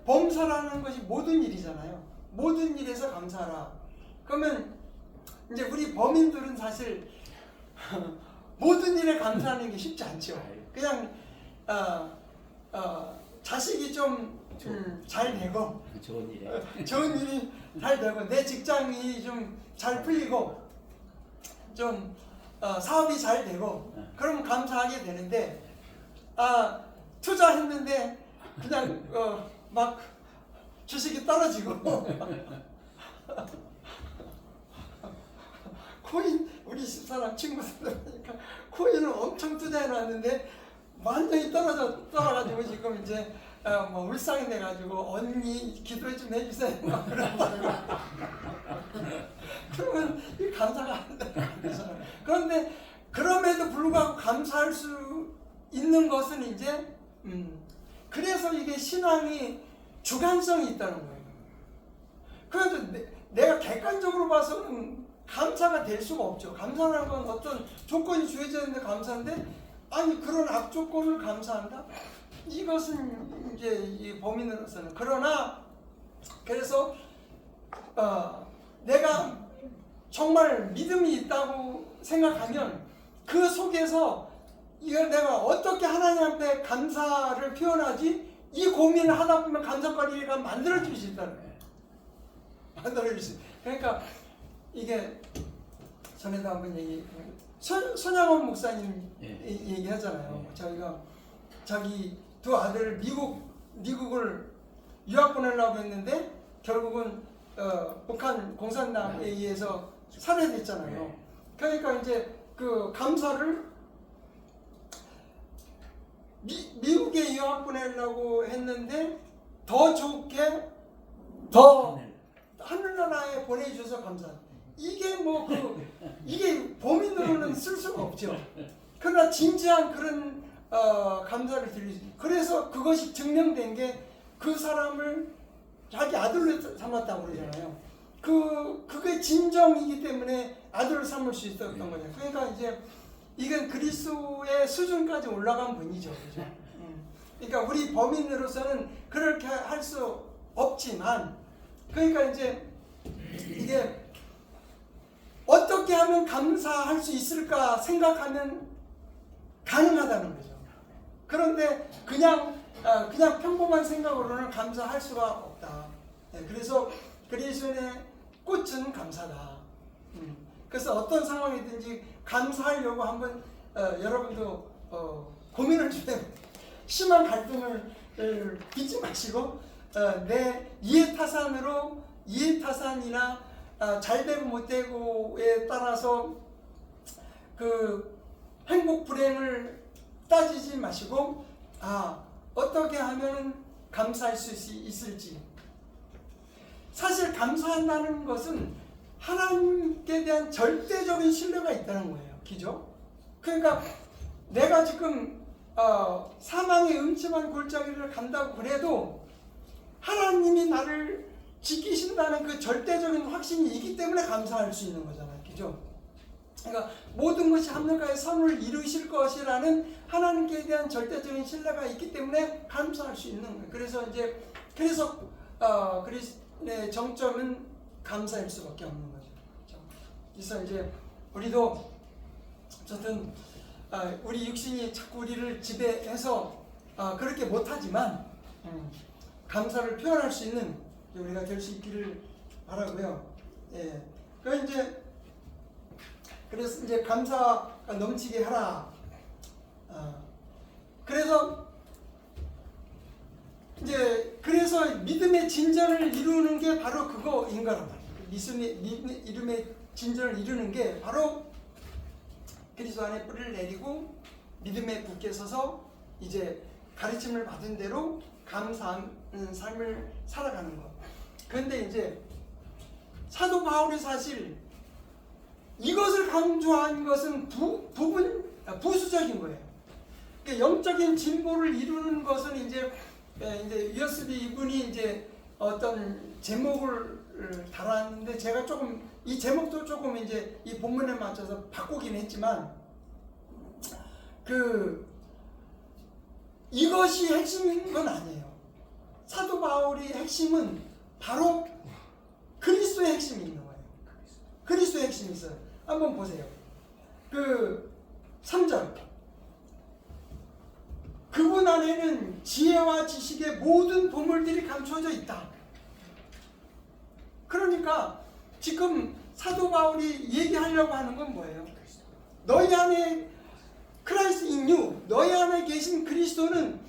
범사라는 것이 모든 일이잖아요. 모든 일에서 감사하라. 그러면 이제 우리 범인들은 사실 모든 일에 감사하는 게 쉽지 않죠. 그냥 자식이 좀 잘 되고 좋은 일이 잘 되고 내 직장이 좀 잘 풀리고 좀 사업이 잘 되고 그러면 감사하게 되는데 투자했는데 그냥 막 주식이 떨어지고 코인 우리 집사람 친구들 보니까 코인을 엄청 투자해놨는데 완전히 떨어가지고 지금 이제 뭐 울상이 돼가지고 언니 기도 좀 해주세요. 그러면 이 감사가 안 되잖아요. 그런데 그럼에도 불구하고 감사할 수 있는 것은 이제 그래서 이게 신앙이 주관성이 있다는 거예요. 그래도 내가 객관적으로 봐서는 감사가 될 수가 없죠. 감사라는 건 어떤 조건이 주어졌는데 감사인데 아니 그런 악조건을 감사한다? 이것은 이제 이 범인으로서는 그러나 그래서 내가 정말 믿음이 있다고 생각하면 그 속에서 이걸 내가 어떻게 하나님 앞에 감사를 표현하지? 이 고민을 하다 보면 감사거리가 만들어질 수 있다는 거예요. 만들어질 수. 그러니까 이게 전에도 한번 손양원 목사님 얘기하잖아요. 자기가 자기 두 아들을 미국을 유학 보내려고 했는데 결국은 북한 공산당에 의해서 살해됐잖아요. 그러니까 이제 그 감사를 미국에 유학 보내려고 했는데 더 좋게 더 하늘나라에 보내주셔서 감사합니다. 이게 뭐 이게 범인으로는 쓸 수가 없죠. 그러나 진지한 그런 감사를 드리지. 그래서 그것이 증명된 게 그 사람을 자기 아들로 삼았다고 그러잖아요. 그게 진정이기 때문에 아들을 삼을 수 있었던 거죠. 그러니까 이제 이건 그리스도의 수준까지 올라간 분이죠. 그죠? 그러니까 우리 범인으로서는 그렇게 할 수 없지만, 그러니까 이제 이게 어떻게 하면 감사할 수 있을까 생각하면 가능하다는 거죠. 그런데 그냥 평범한 생각으로는 감사할 수가 없다. 그래서 그리스도의 꽃은 감사다. 그래서 어떤 상황이든지 감사하려고 한번 여러분도 고민을 좀 해요. 심한 갈등을 빚지 마시고 내 이해타산이나 잘되고 못되고에 따라서 그 행복 불행을 따지지 마시고 어떻게 하면 감사할 수 있을지. 사실 감사한다는 것은 하나님께 대한 절대적인 신뢰가 있다는 거예요. 그죠? 그러니까 내가 지금 사망의 음침한 골짜기를 간다고 그래도 하나님이 나를 지키신다는 그 절대적인 확신이 있기 때문에 감사할 수 있는 거잖아요. 그죠? 그러니까 모든 것이 합력하여 선을 이루실 것이라는 하나님께 대한 절대적인 신뢰가 있기 때문에 감사할 수 있는 거예요. 그래서 그리스도의 정점은 감사일 수밖에 없는 거죠. 그렇죠? 그래서 이제 우리도 어쨌든 우리 육신이 자꾸 우리를 지배해서 그렇게 못하지만 감사를 표현할 수 있는 우리가 될 수 있기를 바라고요. 예. 그래서 이제 감사가 넘치게 하라. 그래서 믿음의 진전을 이루는 게 바로 그거인 거란 말이에요. 믿음의 진전을 이루는 게 바로 그리스도 안에 뿌리를 내리고 믿음에 굳게 서서 이제 가르침을 받은 대로 감사하는 삶을 살아가는 것. 그런데 이제 사도 바울이 사실 이것을 강조한 것은 부수적인 거예요. 그러니까 영적인 진보를 이루는 것은 이제 USB 이분이 이제 어떤 제목을 달았는데 제가 조금 이 제목도 조금 이제 이 본문에 맞춰서 바꾸긴 했지만 이것이 핵심인 건 아니에요. 사도 바울의 핵심은 바로 그리스도의 핵심이 있는 거예요. 그리스도의 핵심이 있어요. 한번 보세요. 3절. 그분 안에는 지혜와 지식의 모든 보물들이 감춰져 있다. 그러니까 지금 사도 바울이 얘기하려고 하는 건 뭐예요? 너희 안에 크라이스트 인 유, 너희 안에 계신 그리스도는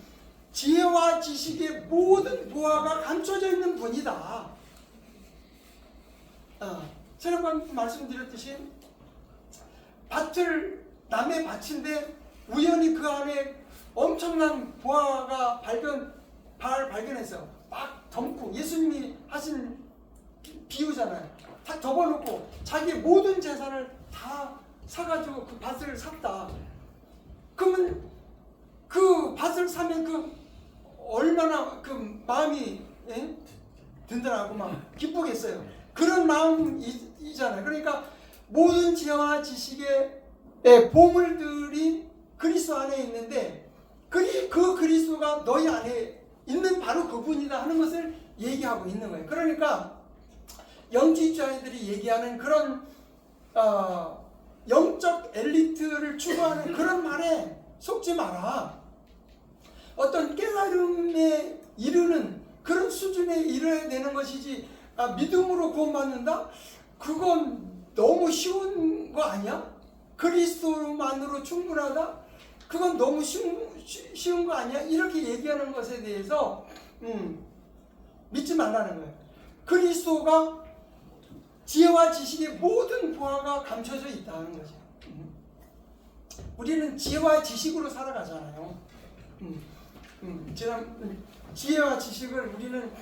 지혜와 지식의 모든 보화가 감춰져 있는 분이다. 지난번 말씀드렸듯이 밭을 남의 밭인데 우연히 그 안에 엄청난 보화가 발견해서 막 덮고, 예수님이 하신 비유잖아요. 다 덮어놓고 자기 모든 재산을 다 사가지고 그 밭을 샀다. 그러면 그 밭을 사면 그 얼마나 그 마음이 든든하고 막 기쁘겠어요. 그런 마음이잖아요. 그러니까 모든 지혜와 지식의 보물들이 그리스도 안에 있는데 그 그리스도가 너희 안에 있는 바로 그분이다 하는 것을 얘기하고 있는 거예요. 그러니까 영지주의자들이 얘기하는 그런 영적 엘리트를 추구하는 그런 말에 속지 마라. 어떤 깨달음에 이르는 그런 수준에 이르야 되는 것이지, 믿음으로 구원받는다? 그건 너무 쉬운 거 아니야? 그리스도만으로 충분하다? 그건 너무 쉬운 거 아니야? 이렇게 얘기하는 것에 대해서 믿지 말라는 거예요. 그리스도가 지혜와 지식의 모든 보화가 감춰져 있다는 거죠. 우리는 지혜와 지식으로 살아가잖아요. 지혜와 지식을 우리는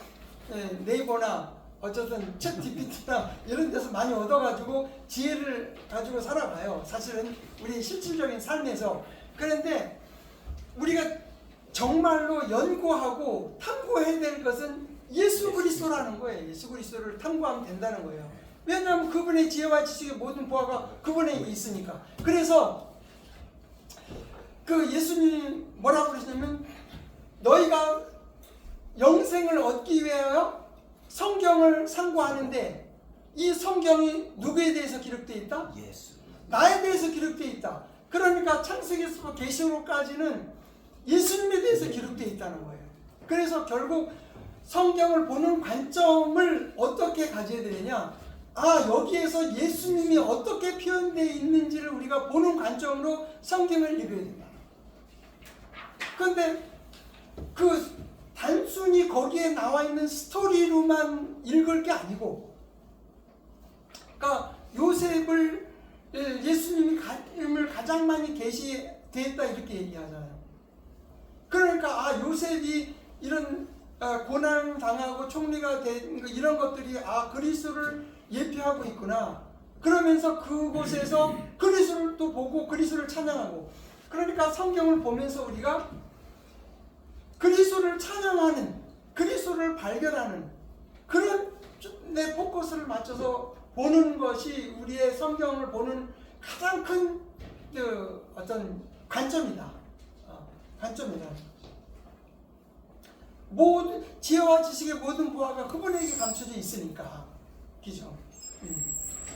네이버나 어쨌든 챗 GPT나 이런 데서 많이 얻어가지고 지혜를 가지고 살아가요. 사실은 우리 실질적인 삶에서. 그런데 우리가 정말로 연구하고 탐구해야 될 것은 예수 그리스도라는 거예요. 예수 그리스도를 탐구하면 된다는 거예요. 왜냐하면 그분의 지혜와 지식의 모든 보화가 그분에 있으니까. 그래서 그 예수님 뭐라고 그러시냐면, 너희가 영생을 얻기 위하여 성경을 상고하는데 이 성경이 누구에 대해서 기록되어 있다? 예수. 나에 대해서 기록되어 있다. 그러니까 창세기에서 계시록까지는 예수님에 대해서 기록되어 있다는 거예요. 그래서 결국 성경을 보는 관점을 어떻게 가져야 되느냐? 여기에서 예수님이 어떻게 표현되어 있는지를 우리가 보는 관점으로 성경을 읽어야 된다. 그런데 단순히 거기에 나와 있는 스토리로만 읽을 게 아니고, 그러니까 요셉을 예수님이 가장 많이 계시되었다 이렇게 얘기하잖아요. 그러니까 요셉이 이런 고난 당하고 총리가 된 이런 것들이 그리스도를 예표하고 있구나. 그러면서 그곳에서 그리스도를 또 보고 그리스도를 찬양하고, 그러니까 성경을 보면서 우리가 그리스도를 찬양하는, 그리스도를 발견하는 그런 내 포커스를 맞춰서 보는 것이 우리의 성경을 보는 가장 큰 어떤 관점이다. 관점이다. 모든 지혜와 지식의 모든 보화가 그분에게 감춰져 있으니까, 그죠?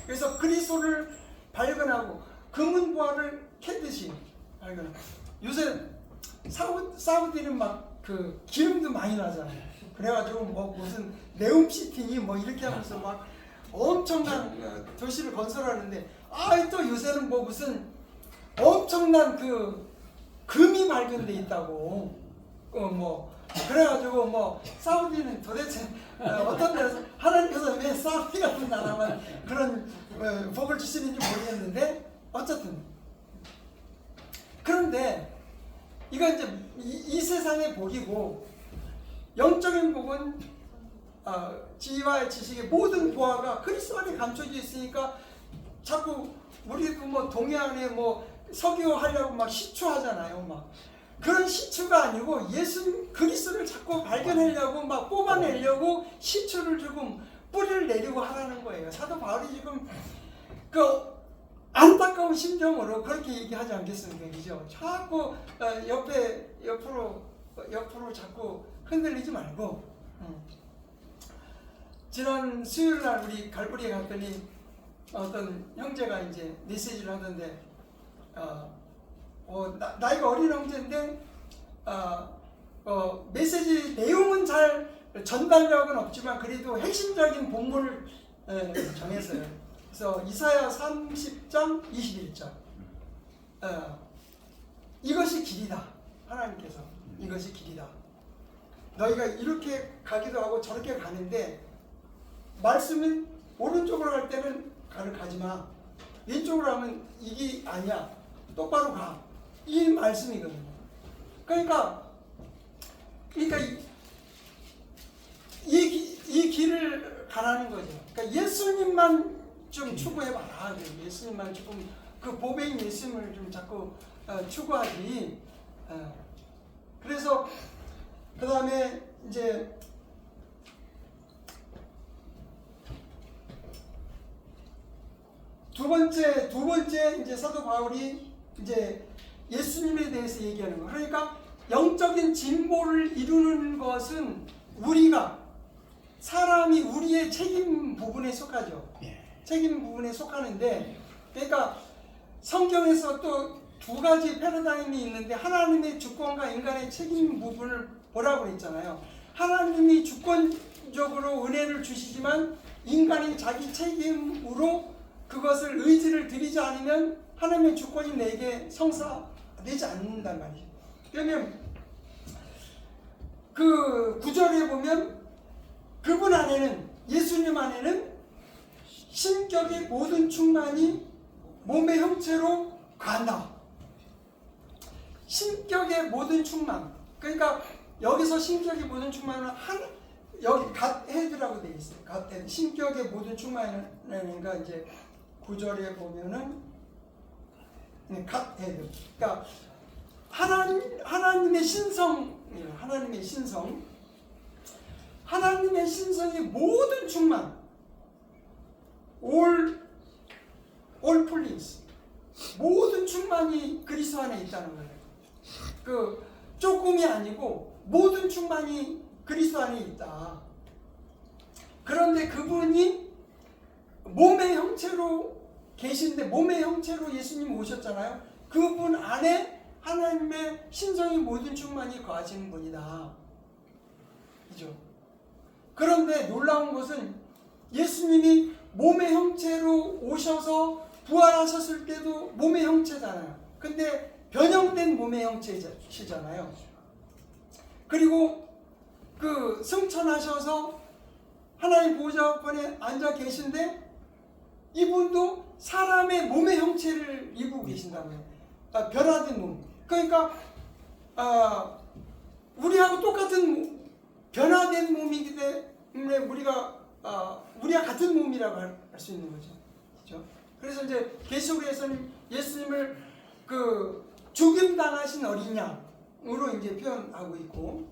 그래서 그리스도를 발견하고 금은 보화를 캐듯이 발견하고. 요새 사우디는 막 그 기름도 많이 나잖아요. 그래가지고 뭐 무슨 네옴시티니 뭐 이렇게 하면서 막 엄청난 도시를 건설하는데, 또 요새는 뭐 무슨 엄청난 그 금이 발견돼 있다고. 뭐 그래가지고 뭐 사우디는 도대체 어떤 데서 하나님께서 왜 사우디 같은 나라만 그런 복을 주시는지 모르겠는데, 어쨌든 그런데 이거 이제 이 세상의 복이고, 영적인 복은 지혜와 지식의 모든 보화가 그리스도 안에 감춰져 있으니까, 자꾸 우리도 뭐 동해안에 뭐 석유하려고 막 시추하잖아요. 막 그런 시추가 아니고 예수 그리스도를 자꾸 발견하려고 막 뽑아내려고 시추를 조금 뿌리를 내리고 하라는 거예요. 사도 바울이 지금 그 안타까운 심정으로 그렇게 얘기하지 않겠습니까? 그죠? 자꾸 옆으로 자꾸 흔들리지 말고. 지난 수요일 날 우리 갈보리에 갔더니 어떤 형제가 이제 메시지를 하던데, 나이가 어린 형제인데 메시지 내용은 잘 전달력은 없지만 그래도 핵심적인 본문을 정했어요. 그래서 이사야 30장 21절, 이것이 길이다. 하나님께서 이것이 길이다. 너희가 이렇게 가기도 하고 저렇게 가는데, 말씀은 오른쪽으로 갈 때는 가지 마, 왼쪽으로 하면 이게 아니야. 똑바로 가. 이 말씀이거든요. 그러니까 이 길을 가라는 거죠. 그러니까 예수님만 좀 추구해봐라. 예수님만 조금 그 보배인 예수님을 좀 자꾸 추구하지. 그래서 그 다음에 이제 두 번째 이제 사도 바울이 이제 예수님에 대해서 얘기하는 거. 그러니까 영적인 진보를 이루는 것은 우리가 사람이 우리의 책임 부분에 속하죠. 책임 부분에 속하는데, 그러니까 성경에서 또 두 가지 패러다임이 있는데 하나님의 주권과 인간의 책임 부분을 보라고 했잖아요. 하나님이 주권적으로 은혜를 주시지만 인간이 자기 책임으로 그것을 의지를 들이지 않으면 하나님의 주권이 내게 성사되지 않는단 말이죠. 그러면 그 구절에 보면 그분 안에는, 예수님 안에는 신격의 모든 충만이 몸의 형체로 거한다. 신격의 모든 충만. 그러니까 여기서 신격의 모든 충만은 여기 갓헤드라고 되어 있어요. 갓헤드. 신격의 모든 충만이니까 이제 구절에 보면은 갓헤드. 그러니까 하나님의 신성이에요. 하나님의 신성. 하나님의 신성의 모든 충만. all fullness. 모든 충만이 그리스도 안에 있다는 거예요. 그 조금이 아니고 모든 충만이 그리스도 안에 있다. 그런데 그분이 몸의 형체로 계신데, 몸의 형체로 예수님 오셨잖아요. 그분 안에 하나님의 신성의 모든 충만이 거하시는 분이다. 그죠? 그런데 놀라운 것은 예수님이 몸의 형체로 오셔서 부활하셨을 때도 몸의 형체잖아요. 근데 변형된 몸의 형체시잖아요. 그리고 그 승천하셔서 하나님 보좌권에 앉아 계신데 이분도 사람의 몸의 형체를 입고 계신다고요. 변화된 몸. 그러니까 우리하고 똑같은 변화된 몸이기 때문에 우리가 같은 몸이라고 할 수 있는 거죠. 그렇죠? 그래서 이제 계시록에서는 예수님을 그 죽임 당하신 어린 양으로 이제 표현하고 있고,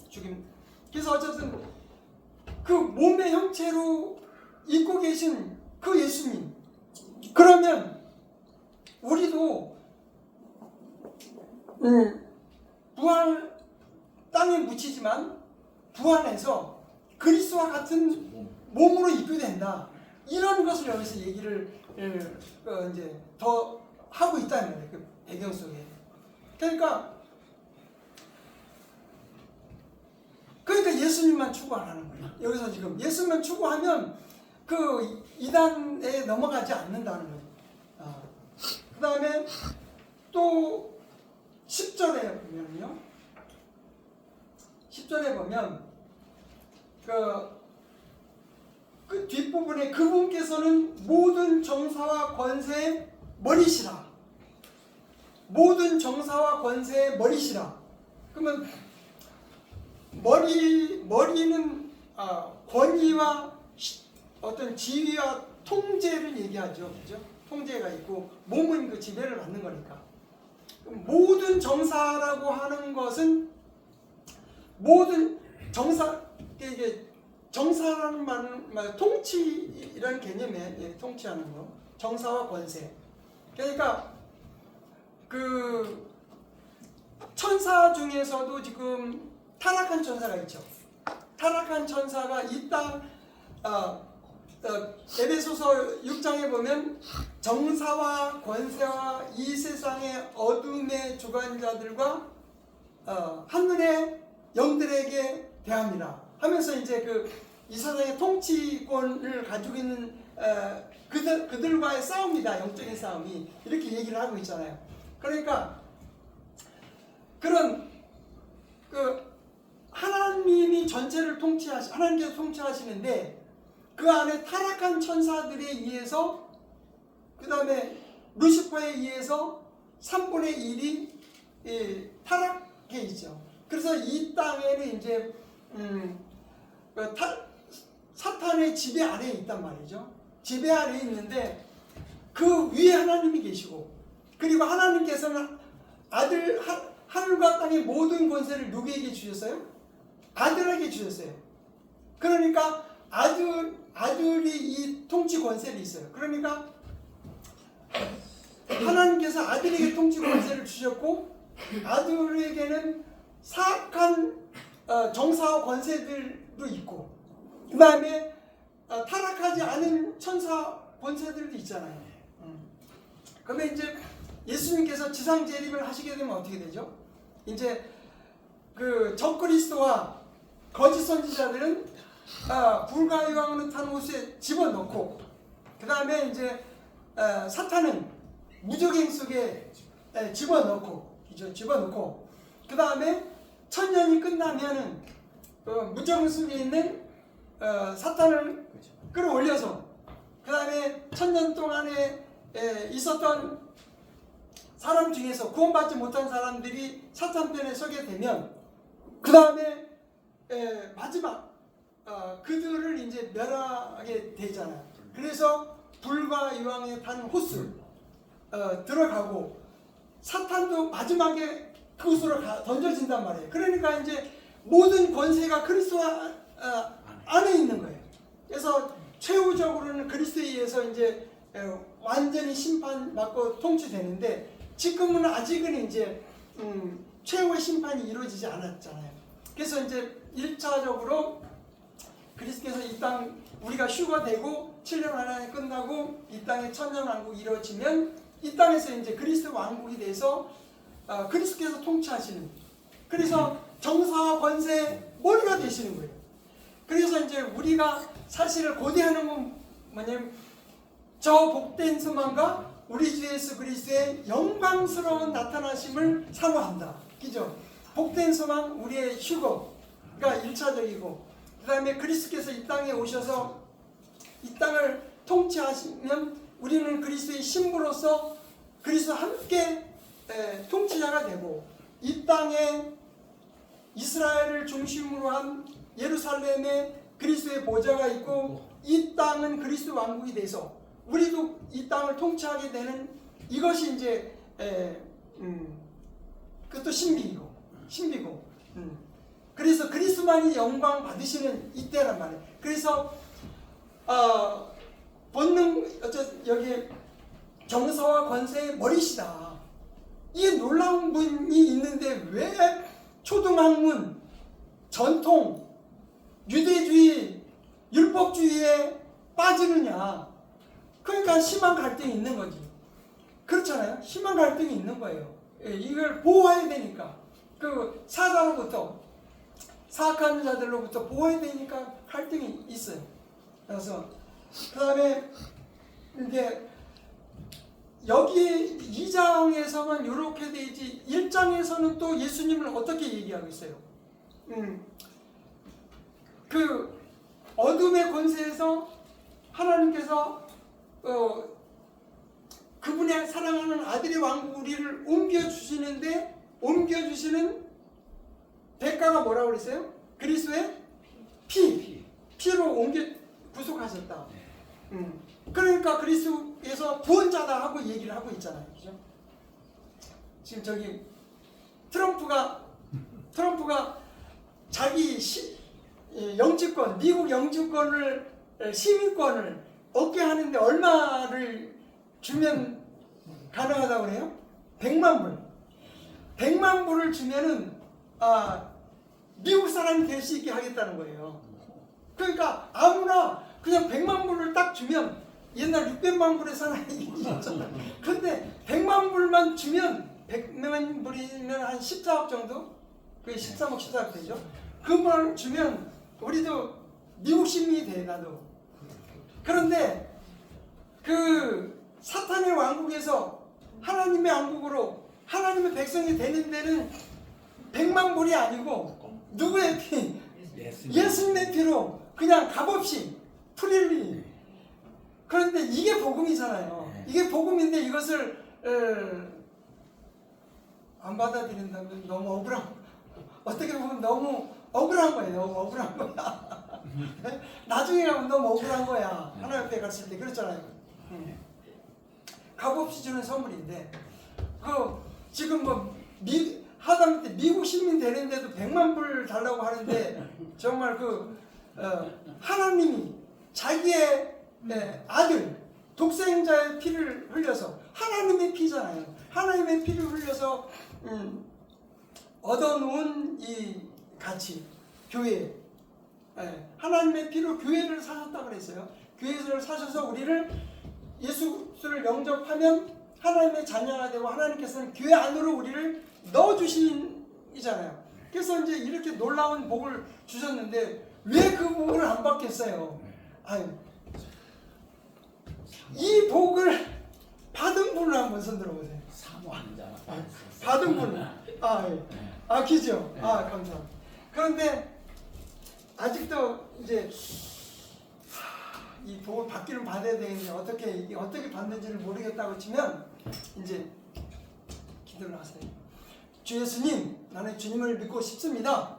그래서 어쨌든 그 몸의 형체로 입고 계신 그 예수님. 그러면 우리도 부활 땅에 묻히지만 부활해서 그리스도와 같은 몸으로 입게 된다. 이런 것을 여기서 얘기를 이제 더 하고 있다는 거예요. 그 배경 속에. 그러니까 예수님만 추구하라는 거예요. 여기서 지금 예수님만 추구하면 그 이단에 넘어가지 않는다는 거예요. 그 다음에 또 10절에 보면요. 10절에 보면 그 뒷부분에 그분께서는 모든 정사와 권세의 머리시라. 모든 정사와 권세의 머리시라. 그러면 머리는 권위와 어떤 지위와 통제를 얘기하죠. 그죠? 통제가 있고 몸은 그 지배를 받는 거니까. 모든 정사라고 하는 것은 모든 이게 정사라는 말은 통치라는 개념에 통치하는 거. 정사와 권세. 그러니까 그 천사 중에서도 지금 타락한 천사가 있죠. 타락한 천사가 이 땅 에베소서 6장에 보면 정사와 권세와 이 세상의 어둠의 주관자들과 하늘의 영들에게 대합니다 하면서 이제 이 세상의 통치권을 가지고 있는 그들과의 싸움이다. 영적인 싸움이. 이렇게 얘기를 하고 있잖아요. 그러니까 그런 하나님이 전체를 하나님께서 통치하시는데 그 안에 타락한 천사들에 의해서 그 다음에 루시퍼에 의해서 3분의 1이 타락해 있죠. 그래서 이 땅에는 이제 사탄의 지배 아래에 있단 말이죠. 지배 아래에 있는데 그 위에 하나님이 계시고, 그리고 하나님께서는 하늘과 땅의 모든 권세를 누구에게 주셨어요? 아들에게 주셨어요. 그러니까 아들이 이 통치 권세를 있어요. 그러니까 하나님께서 아들에게 통치 권세를 주셨고, 아들에게는 사악한 정사와 권세들도 있고, 그 다음에 타락하지 않은 천사 권세들도 있잖아요. 그러면 이제 예수님께서 지상 재림을 하시게 되면 어떻게 되죠? 이제 그 적그리스도와 거짓 선지자들은 불과 유황을 탄 옷에 집어넣고, 그 다음에 이제 사탄은 무적행 속에 집어넣고, 그 다음에 천년이 끝나면은 무적행 속에 있는 사탄을 끌어올려서, 그 다음에 천년 동안에 있었던 사람 중에서 구원받지 못한 사람들이 사탄 편에 서게 되면, 그 다음에 마지막 그들을 이제 멸하게 되잖아요. 그래서 불과 유황에 탄 호수 들어가고, 사탄도 마지막에 그곳으로 던져진단 말이에요. 그러니까 이제 모든 권세가 그리스도 안에 있는 거예요. 그래서 최후적으로는 그리스도에 의해서 이제 완전히 심판받고 통치되는데, 지금은 아직은 이제 최후의 심판이 이루어지지 않았잖아요. 그래서 이제 1차적으로 그리스도께서 이 땅 우리가 휴거되고 7년 안에 끝나고 이 땅에 천년왕국이 이루어지면, 이 땅에서 이제 그리스도 왕국이 돼서 그리스도께서 통치하시는, 그래서 정사와 권세 머리가 되시는 거예요. 그래서 이제 우리가 사실을 고대하는 건 뭐냐면, 저 복된 소망과 우리 주 예수 그리스도의 영광스러운 나타나심을 사모한다. 그죠? 복된 소망, 우리의 휴거가 1차적이고, 그 다음에 그리스도께서 이 땅에 오셔서 이 땅을 통치하시면 우리는 그리스도의 신부로서 그리스도와 함께 통치자가 되고, 이 땅에 이스라엘을 중심으로 한 예루살렘에 그리스도의 보좌가 있고, 이 땅은 그리스도 왕국이 돼서 우리도 이 땅을 통치하게 되는, 이것이 이제 그것도 신비고 그래서 그리스도만이 영광 받으시는 이때란 말이에요. 그래서 여기 정사와 권세의 머리시다. 이게 놀라운 분이 있는데 왜 초등학문, 전통, 유대주의, 율법주의에 빠지느냐. 그러니까 심한 갈등이 있는 거지. 그렇잖아요. 심한 갈등이 있는 거예요. 이걸 보호해야 되니까. 그 사악한 자들로부터 보호해야 되니까 갈등이 있어요. 그래서 그 다음에 이제 여기 2장에서는 이렇게 되지, 1장에서는 또 예수님을 어떻게 얘기하고 있어요? 그 어둠의 권세에서 하나님께서 그분의 사랑하는 아들의 왕국 우리를 옮겨주시는 대가가 뭐라고 그랬어요? 그리스도의 피로 구속하셨다. 그러니까 그리스도에서 구원자다 하고 얘기를 하고 있잖아요. 그죠? 지금 저기 트럼프가 자기 영주권, 미국 영주권을, 시민권을 얻게 하는데 얼마를 주면 가능하다고 그래요? 100만 불. 100만 불을 주면은 미국 사람이 될 수 있게 하겠다는 거예요. 그러니까 아무나 그냥 100만 불을 딱 주면, 옛날 600만 불의 사람이 있었잖아요. 그런데 100만 불만 주면, 100만 불이면 한 14억 정도? 그게 13억, 14억 되죠? 그만 주면 우리도 미국 시민이 돼, 나도. 그런데 그 사탄의 왕국에서 하나님의 왕국으로 하나님의 백성이 되는 데는 100만 불이 아니고 누구의 피? 예수님의 피로 그냥 값없이 프릴리. 그런데 이게 복음이잖아요. 이게 복음인데 이것을 안 받아들인다면 너무 어떻게 보면 너무 억울한 거예요. 너무 억울한 거야. 나중에 가면 너무 억울한 거야. 하나님 앞에 갔을 때 그렇잖아요. 값없이 주는 선물인데 지금 하다못해 미국 시민 되는데도 100만 불 달라고 하는데 정말 하나님이 자기의 아들 독생자의 피를 흘려서 하나님의 피잖아요. 하나님의 피를 흘려서 얻어놓은 이 가치 교회 하나님의 피로 교회를 사셨다고 그랬어요. 교회를 사셔서 우리를 예수를 영접하면 하나님의 자녀가 되고 하나님께서는 교회 안으로 우리를 넣어주신이잖아요. 그래서 이제 이렇게 놀라운 복을 주셨는데 왜 그 복을 안 받겠어요? 이 복을 받은 분을 한번 손 들어보세요. 사모하는 자라 받은 분을. 그죠? 감사합니다. 그런데 아직도 이제 이 복을 받기는 받아야 되는데 어떻게 받는지를 모르겠다고 치면 이제 기도를 하세요. 주 예수님, 나는 주님을 믿고 싶습니다.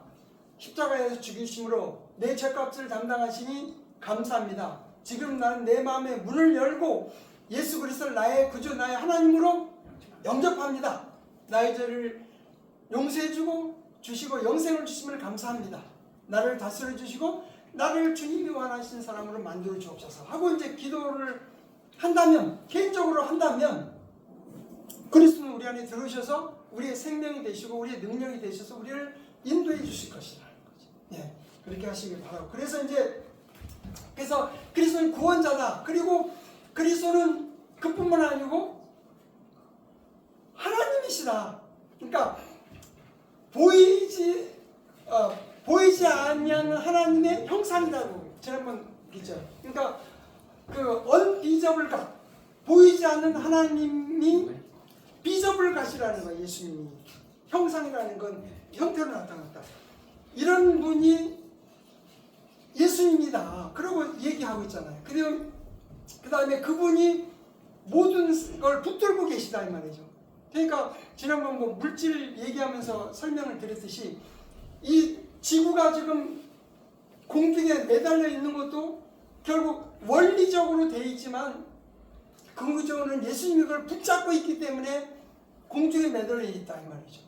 십자가에서 죽이심으로 내 죄값을 담당하시니 감사합니다. 지금 나는 내 마음의 문을 열고 예수 그리스도를 나의 구주, 나의 하나님으로 영접합니다. 나의 죄를 용서해 주시고 영생을 주심을 감사합니다. 나를 다스려 주시고 나를 주님이 원하시는 사람으로 만들어 주옵소서 하고 이제 기도를 한다면, 개인적으로 한다면 그리스도는 우리 안에 들어오셔서 우리의 생명이 되시고 우리의 능력이 되셔서 우리를 인도해 주실 것이라는 거죠. 그렇게 하시길 바라고. 그래서 그리스도는 구원자다. 그리고 그리스도는 그뿐만 아니고 하나님이시다. 그러니까 보이지 않는 하나님의 형상이라고 지난번 얘기했죠. 그러니까 언비저블 갓, 보이지 않는 하나님이 비저블 갓이라는 거예요. 예수님이 형상이라는 건 형태로 나타났다. 이런 분이 예수님이다. 그러고 얘기하고 있잖아요. 그 다음에 그분이 모든 걸 붙들고 계시다 이 말이죠. 그러니까 지난번 물질 얘기하면서 설명을 드렸듯이 이 지구가 지금 공중에 매달려 있는 것도 결국 원리적으로 되어 있지만 근구적으로는 예수님이 그걸 붙잡고 있기 때문에 공중에 매달려 있다 이 말이죠.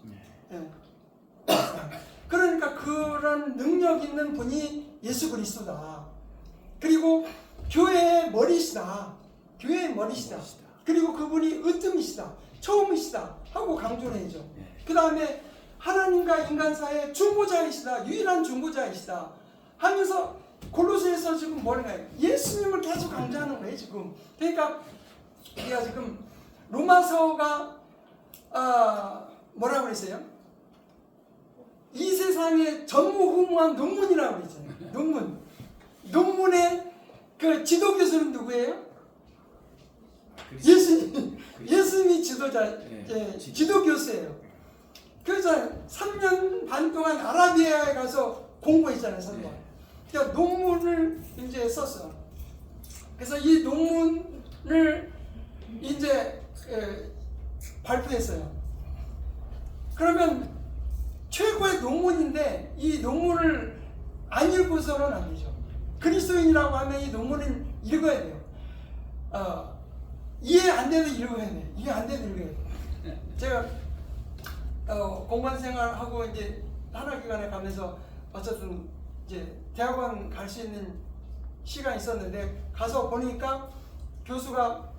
그러니까 그런 능력 있는 분이 예수 그리스도다. 그리고 교회의 머리시다. 교회의 머리시다. 그리고 그분이 으뜸이시다. 처음이시다 하고 강조를 해줘. 그 다음에 하나님과 인간 사이의 중보자이시다. 유일한 중보자이시다 하면서 골로새에서 지금 뭐라까요? 예수님을 계속 강조하는 거예요 지금. 그러니까 우리가 지금 로마서가 뭐라고 그랬어요? 이 세상의 전무후무한 논문이라고 그랬잖아요. 논문의 그 지도 교수는 누구예요? 예수님이 지도 교수예요. 그래서 3년 반 동안 아라비아에 가서 공부했잖아요, 선거. 그러니까 논문을 이제 썼어. 그래서 이 논문을 이제 발표했어요. 그러면 최고의 논문인데 이 논문을 안 읽고서는 안 되죠. 그리스도인이라고 하면 이 논문을 읽어야 돼요. 이해 안 돼도 읽어야 돼. 이해 안 돼도 읽어야 돼. 제가 공관 생활하고 이제 한학기관에 가면서 어쨌든 이제 대학원 갈 수 있는 시간이 있었는데 가서 보니까 교수가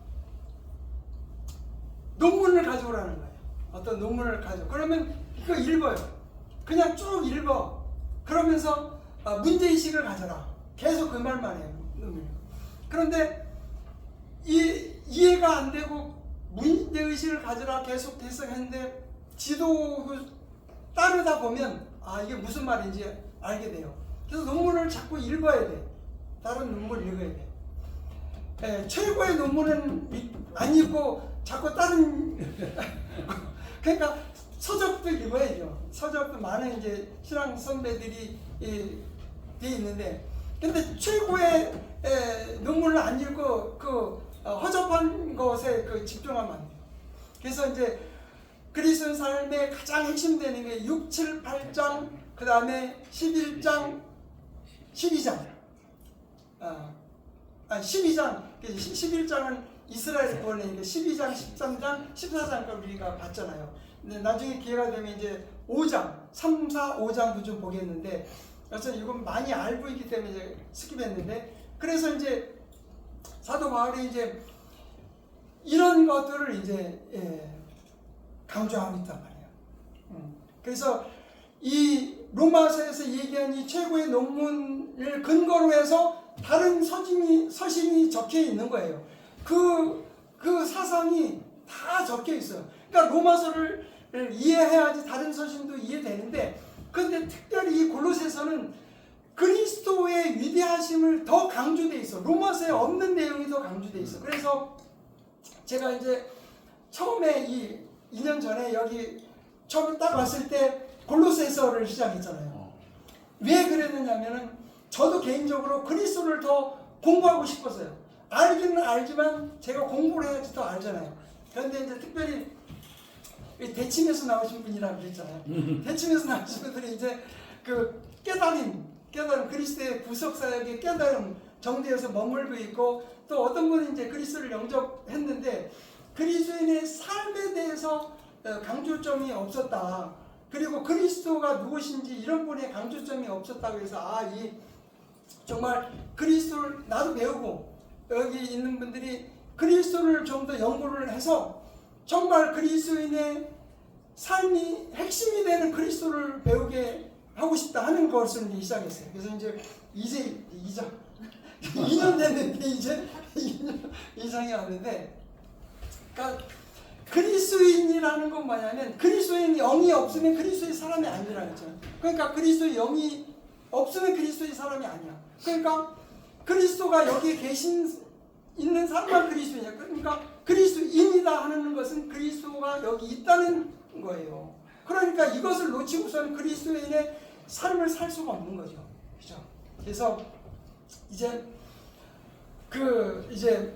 논문을 가져오라는 거예요. 어떤 논문을 그러면 그거 읽어요. 그냥 쭉 읽어. 그러면서 문제의식을 가져라. 계속 그 말만 해요. 그런데 이해가 안 되고 문제의식을 가져라 계속 해석했는데 지도 따르다 보면 이게 무슨 말인지 알게 돼요. 그래서 논문을 자꾸 읽어야 돼. 다른 논문을 읽어야 돼. 최고의 논문은 안 읽고 자꾸 다른 그러니까 서적도 읽어야죠. 서적도 많은 이제 신앙 선배들이 돼 있는데, 근데 최고의 논문을 안 읽고 허접한 것에 그 집중하면 안 돼요. 그래서 이제 그리스도인 삶의 가장 핵심되는 게 6, 7, 8장, 그 다음에 11장, 12장. 12장, 11장은 이스라엘 구원이니까 12장, 13장, 14장까지 우리가 봤잖아요. 근데 나중에 기회가 되면 이제 5장, 3, 4, 5장도 좀 보겠는데, 그래서 이건 많이 알고 있기 때문에 이제 스킵했는데, 그래서 이제 사도 바울이 이제 이런 것들을 이제 강조하고 있단 말이에요. 그래서 이 로마서에서 얘기한 이 최고의 논문을 근거로 해서 다른 서신이 적혀 있는 거예요. 그 사상이 다 적혀 있어요. 그러니까 로마서를 이해해야지 다른 서신도 이해되는데, 근데 특별히 이 골로새서는 그리스도의 위대하심을 더 강조돼 있어. 로마서에 없는 내용이 더 강조돼 있어. 그래서 제가 이제 처음에 2년 전에 여기 처음에 딱 왔을 때 골로새서를 시작했잖아요. 왜 그랬느냐면은 저도 개인적으로 그리스도를 더 공부하고 싶었어요. 알기는 알지만 제가 공부를 해야지 더 알잖아요. 그런데 이제 특별히 대침에서 나오신 분이라고 그랬잖아요. 대침에서 나오신 분들이 이제 그 깨달음 그리스도의 구속사역의 깨달음 정대에서 머물고 있고, 또 어떤 분은 이제 그리스도를 영접했는데 그리스도인의 삶에 대해서 강조점이 없었다. 그리고 그리스도가 누구신지 이런 분의 강조점이 없었다고 해서 정말 그리스도를 나도 배우고, 여기 있는 분들이 그리스도를 좀 더 연구를 해서 정말 그리스도인의 삶이 핵심이 되는 그리스도를 배우게 하고 싶다 하는 것을 이제 시작했어요. 그래서 이제 2년 됐는데 이제 2년 이상이 왔는데, 그러니까 그리스도인이라는 건 뭐냐면 그리스도인 영이 없으면 그리스도의 사람이 아니라는 거죠. 그러니까 그리스도의 영이 없으면 그리스도의 사람이 아니야. 그러니까 그리스도가 여기에 있는 사람만 그리스도이냐. 그러니까 그리스도인이다 하는 것은 그리스도가 여기 있다는 거예요. 그러니까 이것을 놓치고서는 그리스도인의 삶을 살 수가 없는 거죠. 그죠? 그래서 이제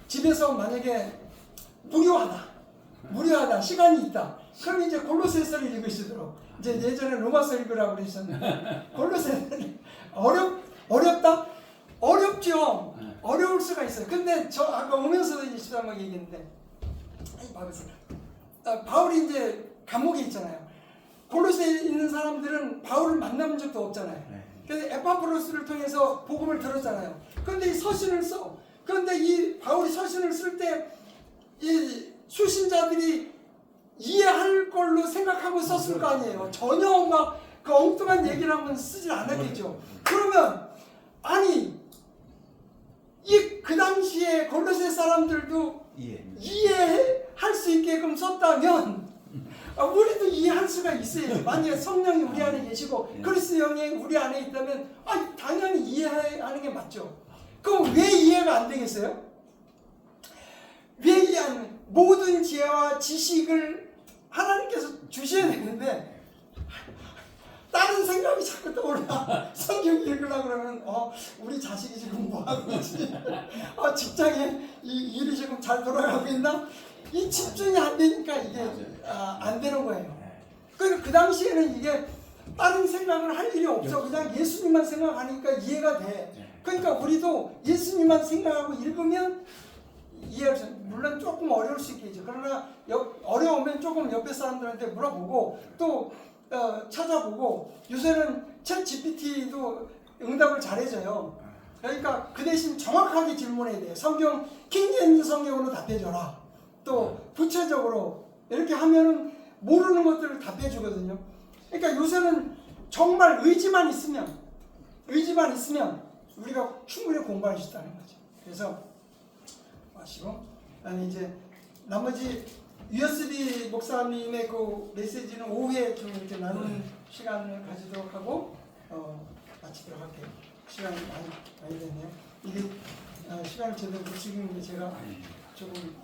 집에서 만약에 무료하다 시간이 있다. 그럼 이제 골로새서를 읽으시도록. 이제 예전에 로마서 읽으라고 그러셨는데 골로새서는 어렵다? 어렵죠. 어려울 수가 있어요. 근데 저 아까 오면서도 이제 시사막 얘기했는데, 바울이 이제 감옥에 있잖아요. 골로새에 있는 사람들은 바울을 만나본 적도 없잖아요. 그래서 에파프로스를 통해서 복음을 들었잖아요. 그런데 이 서신을 써. 그런데 이 바울이 서신을 쓸 때 이 수신자들이 이해할 걸로 생각하고 썼을 거 아니에요. 전혀 막 그 엉뚱한 얘기를 하면 쓰질 않았겠죠. 그러면 그 당시에 골로새 사람들도 이해할 수 있게끔 썼다면 우리도 이해할 수가 있어야지. 만약에 성령이 우리 안에 계시고 그리스도 영이 우리 안에 있다면 당연히 이해하는 게 맞죠. 그럼 왜 이해가 안 되겠어요? 왜 이해 안 되면 모든 지혜와 지식을 하나님께서 주셔야 되는데 다른 생각이 자꾸 떠올라. 성경 읽으려고 그러면 우리 자식이 지금 뭐하고 있지? 직장에 일이 지금 잘 돌아가고 있나? 이 집중이 안 되니까 이게 안 되는 거예요. 그러니까 그 당시에는 이게 다른 생각을 할 일이 없어. 그냥 예수님만 생각하니까 이해가 돼. 그러니까 우리도 예수님만 생각하고 읽으면 이해할 수, 물론 조금 어려울 수 있겠죠. 그러나 어려우면 조금 옆에 사람들한테 물어보고 또 찾아보고, 요새는 챗 GPT도 응답을 잘해줘요. 그러니까 그 대신 정확하게 질문해야 돼요. 성경 킹제임스 성경으로 답해줘라. 또 구체적으로 이렇게 하면은 모르는 것들을 답해주거든요. 그러니까 요새는 정말 의지만 있으면 우리가 충분히 공부할 수 있다는 거죠. 그래서 마시고, 아니 이제 나머지 USB 목사님의 그 메시지는 오후에 좀 이렇게 나누는 시간을 가지도록 하고 마치도록 할게요. 시간이 많이 됐네요. 이게 시간을 제대로 못 지키는 게 제가 조금